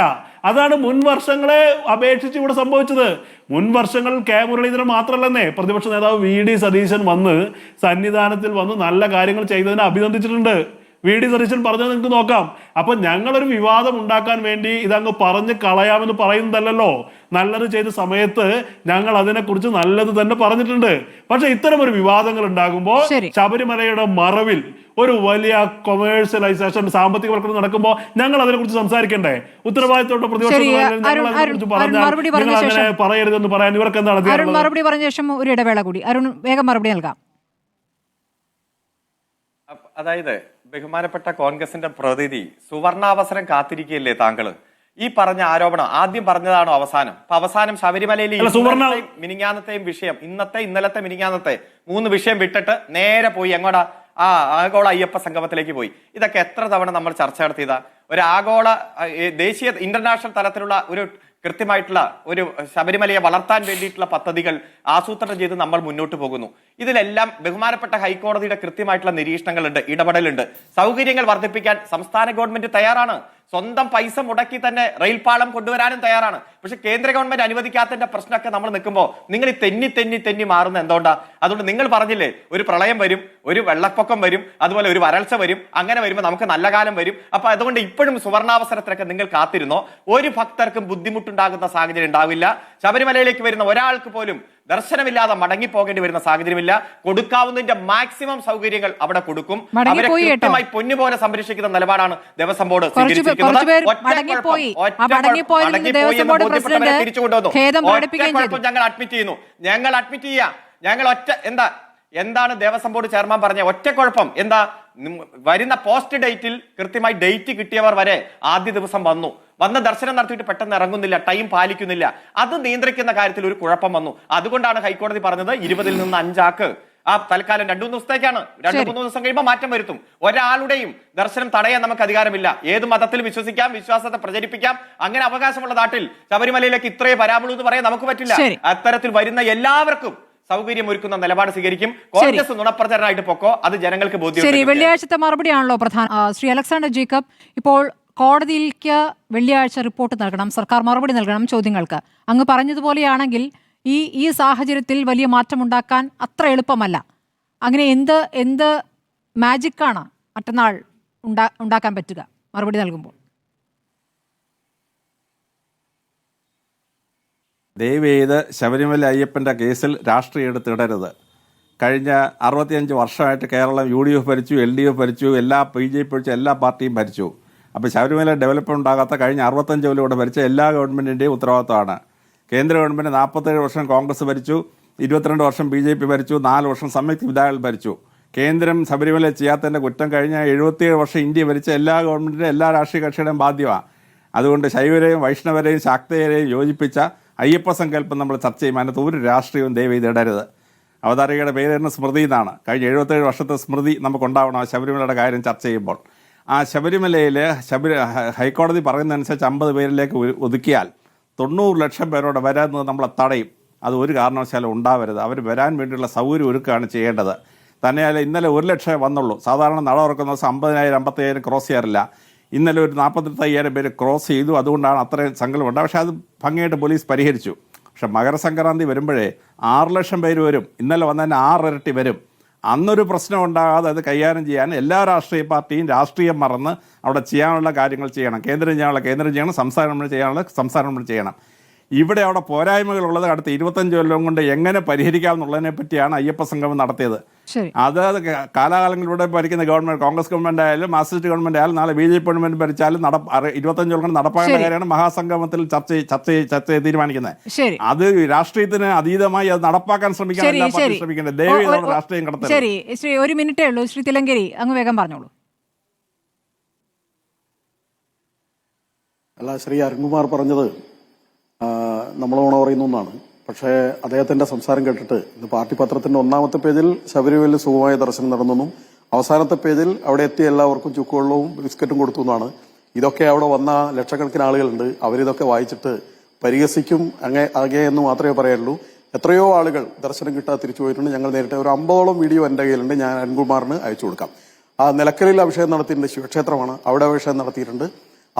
അതാണ് മുൻ വർഷങ്ങളെ അപേക്ഷിച്ച് ഇവിടെ സംഭവിച്ചത്. മുൻ വർഷങ്ങളിൽ കെ മുരളീധരൻ മാത്രമല്ലെന്നേ, പ്രതിപക്ഷ നേതാവ് VD സതീശൻ വന്ന് സന്നിധാനത്തിൽ വന്ന് നല്ല കാര്യങ്ങൾ ചെയ്തതിനെ അഭിനന്ദിച്ചിട്ടുണ്ട്. VD സതീശൻ പറഞ്ഞത് നിങ്ങൾക്ക് നോക്കാം. അപ്പൊ ഞങ്ങളൊരു വിവാദം ഉണ്ടാക്കാൻ വേണ്ടി ഇതങ്ങ് പറഞ്ഞ് കളയാമെന്ന് പറയുന്നതല്ലോ. നല്ലത് ചെയ്ത സമയത്ത് ഞങ്ങൾ അതിനെക്കുറിച്ച് നല്ലത് തന്നെ പറഞ്ഞിട്ടുണ്ട്. പക്ഷെ ഇത്തരം ഒരു വിവാദങ്ങൾ ഉണ്ടാകുമ്പോൾ ശബരിമലയുടെ മറവിൽ ഒരു വലിയ കൊമേഴ്സ്യലൈസേഷൻ, സാമ്പത്തികവൽക്കരണം നടക്കുമ്പോൾ ഞങ്ങൾ അതിനെക്കുറിച്ച് സംസാരിക്കണ്ടേ? ഉത്തരവാദിത്തത്തോടെ പ്രതിപക്ഷ പറയരുതെന്ന് പറയാൻ ഇവർക്ക് എന്താണ്? മറുപടി പറഞ്ഞ ശേഷം ഒരു ഇടവേള കൂടി. അരുൺ വേഗം മറുപടി നൽകാം. അതായത് ബഹുമാനപ്പെട്ട കോൺഗ്രസിന്റെ പ്രതിനിധി, സുവർണാവസരം കാത്തിരിക്കുകയല്ലേ താങ്കള്? ഈ പറഞ്ഞ ആരോപണം ആദ്യം പറഞ്ഞതാണോ അവസാനം? അപ്പൊ അവസാനം ശബരിമലയിൽ മിനിങ്ങാന്നത്തെയും വിഷയം, ഇന്നലത്തെ മിനിങ്ങാന്നത്തെ 3 വിഷയം വിട്ടിട്ട് നേരെ പോയി എങ്ങോട്ടാ? ആഗോള അയ്യപ്പ സംഗമത്തിലേക്ക് പോയി. ഇതൊക്കെ എത്ര തവണ നമ്മൾ ചർച്ച നടത്തിയതാ? ഒരു ആഗോള ദേശീയ ഇന്റർനാഷണൽ തലത്തിലുള്ള ഒരു കൃത്യമായിട്ടുള്ള ഒരു ശബരിമലയെ വളർത്താൻ വേണ്ടിയിട്ടുള്ള പദ്ധതികൾ ആസൂത്രണം ചെയ്ത് നമ്മൾ മുന്നോട്ട് പോകുന്നു. ഇതിലെല്ലാം ബഹുമാനപ്പെട്ട ഹൈക്കോടതിയുടെ കൃത്യമായിട്ടുള്ള നിരീക്ഷണങ്ങളുണ്ട്, ഇടപെടലുണ്ട്. സൗകര്യങ്ങൾ വർദ്ധിപ്പിക്കാൻ സംസ്ഥാന ഗവൺമെന്റ് തയ്യാറാണ്. സ്വന്തം പൈസ മുടക്കി തന്നെ റെയിൽപാളം കൊണ്ടുവരാനും തയ്യാറാണ്. പക്ഷെ കേന്ദ്ര ഗവൺമെന്റ് അനുവദിക്കാത്തതിന്റെ പ്രശ്നമൊക്കെ നമ്മൾ നിൽക്കുമ്പോൾ നിങ്ങൾ ഈ തെന്നി മാറുന്ന എന്തുകൊണ്ടാ? അതുകൊണ്ട് നിങ്ങൾ പറഞ്ഞില്ലേ, ഒരു പ്രളയം വരും, ഒരു വെള്ളപ്പൊക്കം വരും, അതുപോലെ ഒരു വരൾച്ച വരും, അങ്ങനെ വരുമ്പോൾ നമുക്ക് നല്ല കാലം വരും. അപ്പൊ അതുകൊണ്ട് ഇപ്പോഴും സുവർണാവസരത്തിലൊക്കെ നിങ്ങൾ കാത്തിരുന്നോ? ഒരു ഭക്തർക്കും ബുദ്ധിമുട്ടുണ്ടാകുന്ന സാഹചര്യം ഉണ്ടാവില്ല. ശബരിമലയിലേക്ക് വരുന്ന ഒരാൾക്ക് പോലും ദർശനമില്ലാതെ മടങ്ങിപ്പോകേണ്ടി വരുന്ന സാഹചര്യമില്ല. കൊടുക്കാവുന്നതിന്റെ മാക്സിമം സൗകര്യങ്ങൾ അവിടെ കൊടുക്കും. അവരെ മടങ്ങിപ്പോയി കേട്ടോ. കൃത്യമായി പൊന്നുപോലെ സംരക്ഷിക്കുന്ന നിലപാടാണ് ദേവസ്വം ബോർഡ് കുറച്ചുപേർ മടങ്ങിപ്പോയി. ആ മടങ്ങിപ്പോയതിൽ നിന്ന് ദേവസ്വം ബോർഡ് പ്രസിഡന്റ് ഖേദം പ്രകടിപ്പിക്കുകയും ചെയ്തു. ഞങ്ങൾ അഡ്മിറ്റ് ചെയ്യുന്നു. ഞങ്ങൾ അഡ്മിറ്റ് ചെയ്യാം. ഞങ്ങൾ എന്താണ് ദേവസ്വം ബോർഡ് ചെയർമാൻ പറഞ്ഞ ഒറ്റക്കുഴപ്പം എന്താ? വരുന്ന പോസ്റ്റ് ഡേറ്റിൽ കൃത്യമായി ഡേറ്റ് കിട്ടിയവർ വരെ ആദ്യ ദിവസം വന്ന് ദർശനം നടത്തിയിട്ട് പെട്ടെന്ന് ഇറങ്ങുന്നില്ല, ടൈം പാലിക്കുന്നില്ല. അത് നിയന്ത്രിക്കുന്ന കാര്യത്തിൽ ഒരു കുഴപ്പം വന്നു. അതുകൊണ്ടാണ് ഹൈക്കോടതി പറഞ്ഞത് 20 നിന്ന് 5 ആക്ക്. ആ തൽക്കാലം 2-3 ദിവസത്തേക്കാണ്. 2-3 ദിവസം കഴിയുമ്പോൾ മാറ്റം വരുത്തും. ഒരാളുടെയും ദർശനം തടയാൻ നമുക്ക് അധികാരമില്ല. ഏത് മതത്തിൽ വിശ്വസിക്കാം, വിശ്വാസത്തെ പ്രചരിപ്പിക്കാം. അങ്ങനെ അവകാശമുള്ള നാട്ടിൽ ശബരിമലയിലേക്ക് ഇത്രയേ വരാമുള്ളൂ എന്ന് പറയാൻ നമുക്ക് പറ്റില്ല. അത്തരത്തിൽ വരുന്ന എല്ലാവർക്കും സൗകര്യം ഒരുക്കുന്ന നിലപാട് സ്വീകരിക്കും. കോൺഗ്രസ് നുണപ്രചരണമായിട്ട് പൊക്കോ, അത് ജനങ്ങൾക്ക് ബോധ്യം. ശരി, വെള്ളിയാഴ്ചത്തെ മറുപടിയാണല്ലോ പ്രധാന. ശ്രീ അലക്സാണ്ടർ ജേക്കബ്, ഇപ്പോൾ കോടതിയിലേക്ക് വെള്ളിയാഴ്ച റിപ്പോർട്ട് നൽകണം, സർക്കാർ മറുപടി നൽകണം ചോദ്യങ്ങൾക്ക്. അങ്ങ് പറഞ്ഞതുപോലെയാണെങ്കിൽ ഈ സാഹചര്യത്തിൽ വലിയ മാറ്റമുണ്ടാക്കാൻ അത്ര എളുപ്പമല്ല. അങ്ങനെ എന്ത് മാജിക്കാണ് മറ്റന്നാൾ ഉണ്ടാക്കാൻ പറ്റുക മറുപടി നൽകുമ്പോൾ? ദയവേത് ശബരിമല അയ്യപ്പൻ്റെ കേസിൽ രാഷ്ട്രീയം എടുത്തിടരുത്. കഴിഞ്ഞ 65 വർഷമായിട്ട് കേരളം UDF ഭരിച്ചു, LDF ഭരിച്ചു, എല്ലാ BJP ഭരിച്ചു, എല്ലാ പാർട്ടിയും ഭരിച്ചു. അപ്പോൾ ശബരിമല ഡെവലപ്മെൻറ്റ് ഉണ്ടാകാത്ത കഴിഞ്ഞ 65 കൊല്ലം ഭരിച്ച എല്ലാ ഗവൺമെൻറ്റിൻ്റെയും ഉത്തരവാദിത്തമാണ്. കേന്ദ്ര ഗവൺമെൻറ് 47 വർഷം കോൺഗ്രസ് ഭരിച്ചു, 22 വർഷം BJP ഭരിച്ചു, 4 വർഷം സംയുക്ത വിധായകൾ ഭരിച്ചു. കേന്ദ്രം ശബരിമല ചെയ്യാത്തതിൻ്റെ കുറ്റം കഴിഞ്ഞ 77 വർഷം ഇന്ത്യ ഭരിച്ച എല്ലാ ഗവൺമെൻറ്റിൻ്റെയും എല്ലാ രാഷ്ട്രീയ കക്ഷിയുടെയും ബാധ്യമാണ്. അതുകൊണ്ട് ശൈവരെയും വൈഷ്ണവരെയും ശാക്തേയരെയും യോജിപ്പിച്ച അയ്യപ്പ സങ്കല്പം നമ്മൾ ചർച്ച ചെയ്യുമ്പോൾ അതിനകത്ത് ഒരു രാഷ്ട്രീയവും ദയവ് ഇടരുത്. അവതാരികയുടെ പേര് തന്നെ സ്മൃതി എന്നാണ്. കഴിഞ്ഞ 77 വർഷത്തെ സ്മൃതി നമുക്കുണ്ടാവണം ശബരിമലയുടെ കാര്യം ചർച്ച ചെയ്യുമ്പോൾ. ആ ശബരിമലയിൽ ഹൈക്കോടതി പറയുന്നതനുസരിച്ച് 50 പേരിലേക്ക് ഒതുക്കിയാൽ 90 ലക്ഷം പേരോടെ വരാമെന്ന് നമ്മളെ തടയും. അത് ഒരു കാരണവശാലും ഉണ്ടാവരുത്. അവർ വരാൻ വേണ്ടിയുള്ള സൗകര്യം ഒരുക്കുകയാണ് ചെയ്യേണ്ടത്. തന്നെയല്ല, ഇന്നലെ 1 ലക്ഷം വന്നുള്ളൂ. സാധാരണ നട തുറക്കുന്ന ദിവസം 50,000 55,000 ക്രോസ് ചെയ്യാറില്ല. ഇന്നലെ ഒരു 45,000 പേര് ക്രോസ് ചെയ്തു. അതുകൊണ്ടാണ് അത്രയും സങ്കല്പമുണ്ട്. പക്ഷേ അത് ഭംഗിയായിട്ട് പോലീസ് പരിഹരിച്ചു. പക്ഷെ മകരസംക്രാന്തി വരുമ്പോഴേ 6 ലക്ഷം പേര് വരും. ഇന്നലെ വന്നതിന് 6 ഇരട്ടി വരും. അന്നൊരു പ്രശ്നം ഉണ്ടാകാതെ അത് കൈകാര്യം ചെയ്യാൻ എല്ലാ രാഷ്ട്രീയ പാർട്ടിയും രാഷ്ട്രീയം മറന്ന് അവിടെ ചെയ്യാനുള്ള കാര്യങ്ങൾ ചെയ്യണം. കേന്ദ്രം ചെയ്യാനുള്ള കേന്ദ്രം ചെയ്യണം, സംസ്ഥാന ഗവൺമെൻറ് ചെയ്യാനുള്ള സംസ്ഥാന ഗവൺമെൻറ് ചെയ്യണം. ഇവിടെ അവിടെ പോരായ്മകളുള്ളത് അടുത്ത 25 കൊല്ലം കൊണ്ട് എങ്ങനെ പരിഹരിക്കാമെന്നുള്ളതിനെ പറ്റിയാണ് അയ്യപ്പ സംഗമം നടത്തിയത്. അത് കാലാകാലങ്ങളിലൂടെ ഭരിക്കുന്ന ഗവൺമെൻറ്, കോൺഗ്രസ് ഗവൺമെൻറ് ആയാലും മാർക്സിസ്റ്റ് ഗവൺമെൻറ് ആയാലും നാളെ BJP ഗവൺമെൻറ് ഭരിച്ചാലും 25 കൊല്ലം കൊണ്ട് നടപ്പാക്കേണ്ട കാര്യമാണ് മഹാസംഗമത്തിൽ ചർച്ച തീരുമാനിക്കുന്നത്. അത് രാഷ്ട്രീയത്തിന് അതീതമായി അത് നടപ്പാക്കാൻ ശ്രമിക്കേണ്ടത്. ദയവ് രാഷ്ട്രീയം കടത്തരുത്. ശരി, ശ്രീ ഒരു മിനിറ്റേ ഉള്ളൂ. ശ്രീ തിലങ്കേരി, അങ്ങ് വേഗം പറഞ്ഞോളൂ. അല്ല, ശ്രീ അരുൺകുമാർ പറഞ്ഞത് നമ്മളോണ പറയുന്ന ഒന്നാണ്. പക്ഷേ അദ്ദേഹത്തിന്റെ സംസാരം കേട്ടിട്ട് ഇന്ന് പാർട്ടി പത്രത്തിന്റെ 1ാമത്തെ പേജിൽ ശബരിമലയിൽ സുഖമായ ദർശനം നടന്നെന്നും അവസാനത്തെ പേജിൽ അവിടെ എത്തിയ എല്ലാവർക്കും ചുക്കുവെള്ളവും ബിസ്ക്കറ്റും കൊടുത്തു എന്നാണ്. ഇതൊക്കെ അവിടെ വന്ന ലക്ഷക്കണക്കിന് ആളുകളുണ്ട്. അവരിതൊക്കെ വായിച്ചിട്ട് പരിഹസിക്കും അങ്ങേ എന്ന് മാത്രമേ പറയാനുള്ളൂ. എത്രയോ ആളുകൾ ദർശനം കിട്ടാതെ തിരിച്ചു പോയിട്ടുണ്ട്. ഞങ്ങൾ നേരിട്ട് ഒരു 50ഓളം വീഡിയോ എൻ്റെ കയ്യിലുണ്ട്. ഞാൻ അരുൺകുമാറിന് അയച്ചു കൊടുക്കാം. ആ നിലക്കലിൽ അഭിഷേകം നടത്തിയിട്ടുണ്ട്. ശിവക്ഷേത്രമാണ്, അവിടെ അഭിഷേകം നടത്തിയിട്ടുണ്ട്.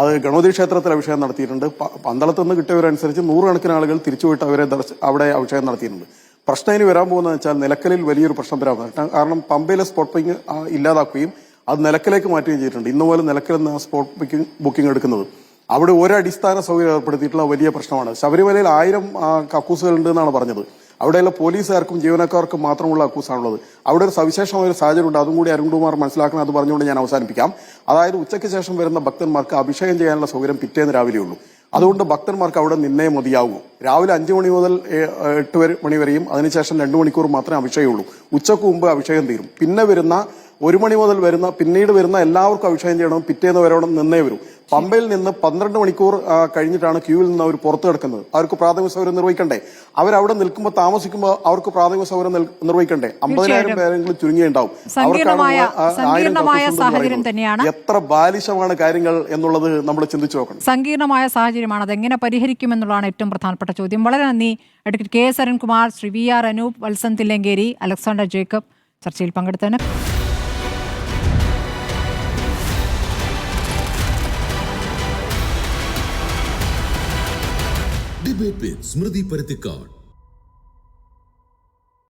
അത് ഗണപതി ക്ഷേത്രത്തിൽ അഭിഷേകം നടത്തിയിട്ടുണ്ട്. പന്തളത്ത് നിന്ന് കിട്ടിയവരനുസരിച്ച് 100 കണക്കിന് ആളുകൾ തിരിച്ചുപോയിട്ട് അവിടെ അഭിഷേകം നടത്തിയിട്ടുണ്ട്. പ്രശ്നം ഇനി വരാൻ പോകുന്നത് വെച്ചാൽ നിലക്കലിൽ വലിയൊരു പ്രശ്നം വരാൻ പോകുന്നത്. കാരണം പമ്പയിലെ സ്പോട്ട് ബുക്കിംഗ് ഇല്ലാതാക്കുകയും അത് നിലക്കലേക്ക് മാറ്റുകയും ചെയ്തിട്ടുണ്ട്. ഇന്ന് പോലെ നിലക്കലിൽ നിന്ന് സ്പോട്ട് ബുക്കിംഗ് എടുക്കുന്നത് അവിടെ ഒരു അടിസ്ഥാന സൗകര്യം ഏർപ്പെടുത്തിയിട്ടുള്ള വലിയ പ്രശ്നമാണ്. ശബരിമലയിൽ 1000 കക്കൂസുകൾ ഉണ്ട് എന്നാണ് പറഞ്ഞത്. അവിടെയുള്ള പോലീസുകാർക്കും ജീവനക്കാർക്കും മാത്രമുള്ള അക്കൂസാണുള്ളത്. അവിടെ ഒരു സവിശേഷമായ ഒരു സാഹചര്യം ഉണ്ട്. അതും കൂടി അരുൺകുമാർ മനസ്സിലാക്കണം. അത് പറഞ്ഞുകൊണ്ട് ഞാൻ അവസാനിപ്പിക്കാം. അതായത് ഉച്ചയ്ക്ക് ശേഷം വരുന്ന ഭക്തന്മാർക്ക് അഭിഷേകം ചെയ്യാനുള്ള സൗകര്യം പിറ്റേന്ന് രാവിലെ ഉള്ളൂ. അതുകൊണ്ട് ഭക്തന്മാർക്ക് അവിടെ നിന്നേ മതിയാവൂ. രാവിലെ 5 മണി മുതൽ 8 മണി വരെയും അതിനുശേഷം 2 മണിക്കൂർ മാത്രമേ അഭിഷേകമുള്ളൂ. ഉച്ചക്ക് മുമ്പ് അഭിഷേകം തീരും. പിന്നെ വരുന്ന 1 മണി മുതൽ പിന്നീട് വരുന്ന എല്ലാവർക്കും അഭിഷേകം ചെയ്യണം. പിറ്റേന്ന് വരെ നിന്നേ വരും. പമ്പയിൽ നിന്ന് 12 മണിക്കൂർ കഴിഞ്ഞിട്ടാണ് ക്യൂവിൽ നിന്ന് അവർ പുറത്തു കിടക്കുന്നത്. അവർക്ക് പ്രാഥമിക സൗകര്യം നിർവഹിക്കണ്ടേ? അവരവിടെ നിൽക്കുമ്പോൾ താമസിക്കുമ്പോൾ അവർക്ക് പ്രാഥമിക സൗകര്യം നിർവഹിക്കണ്ടേ? 50,000 പേരെങ്കിലും ചുരുങ്ങിയുണ്ടാവും. എത്ര ബാലിശമാണ് കാര്യങ്ങൾ എന്നുള്ളത് നമ്മൾ ചിന്തിച്ചു നോക്കണം. സങ്കീർണമായ സാഹചര്യമാണ്. അതെങ്ങനെ പരിഹരിക്കുമെന്നുള്ളതാണ് ഏറ്റവും പ്രധാനപ്പെട്ട ചോദ്യം. വളരെ നന്ദി advocate KS Arunkumar, Shri VR Anoop, Valsan Thillankeri, Alexander Jacob ചർച്ചയിൽ പങ്കെടുത്തതിന്. Debate with Smriti Parithikkad.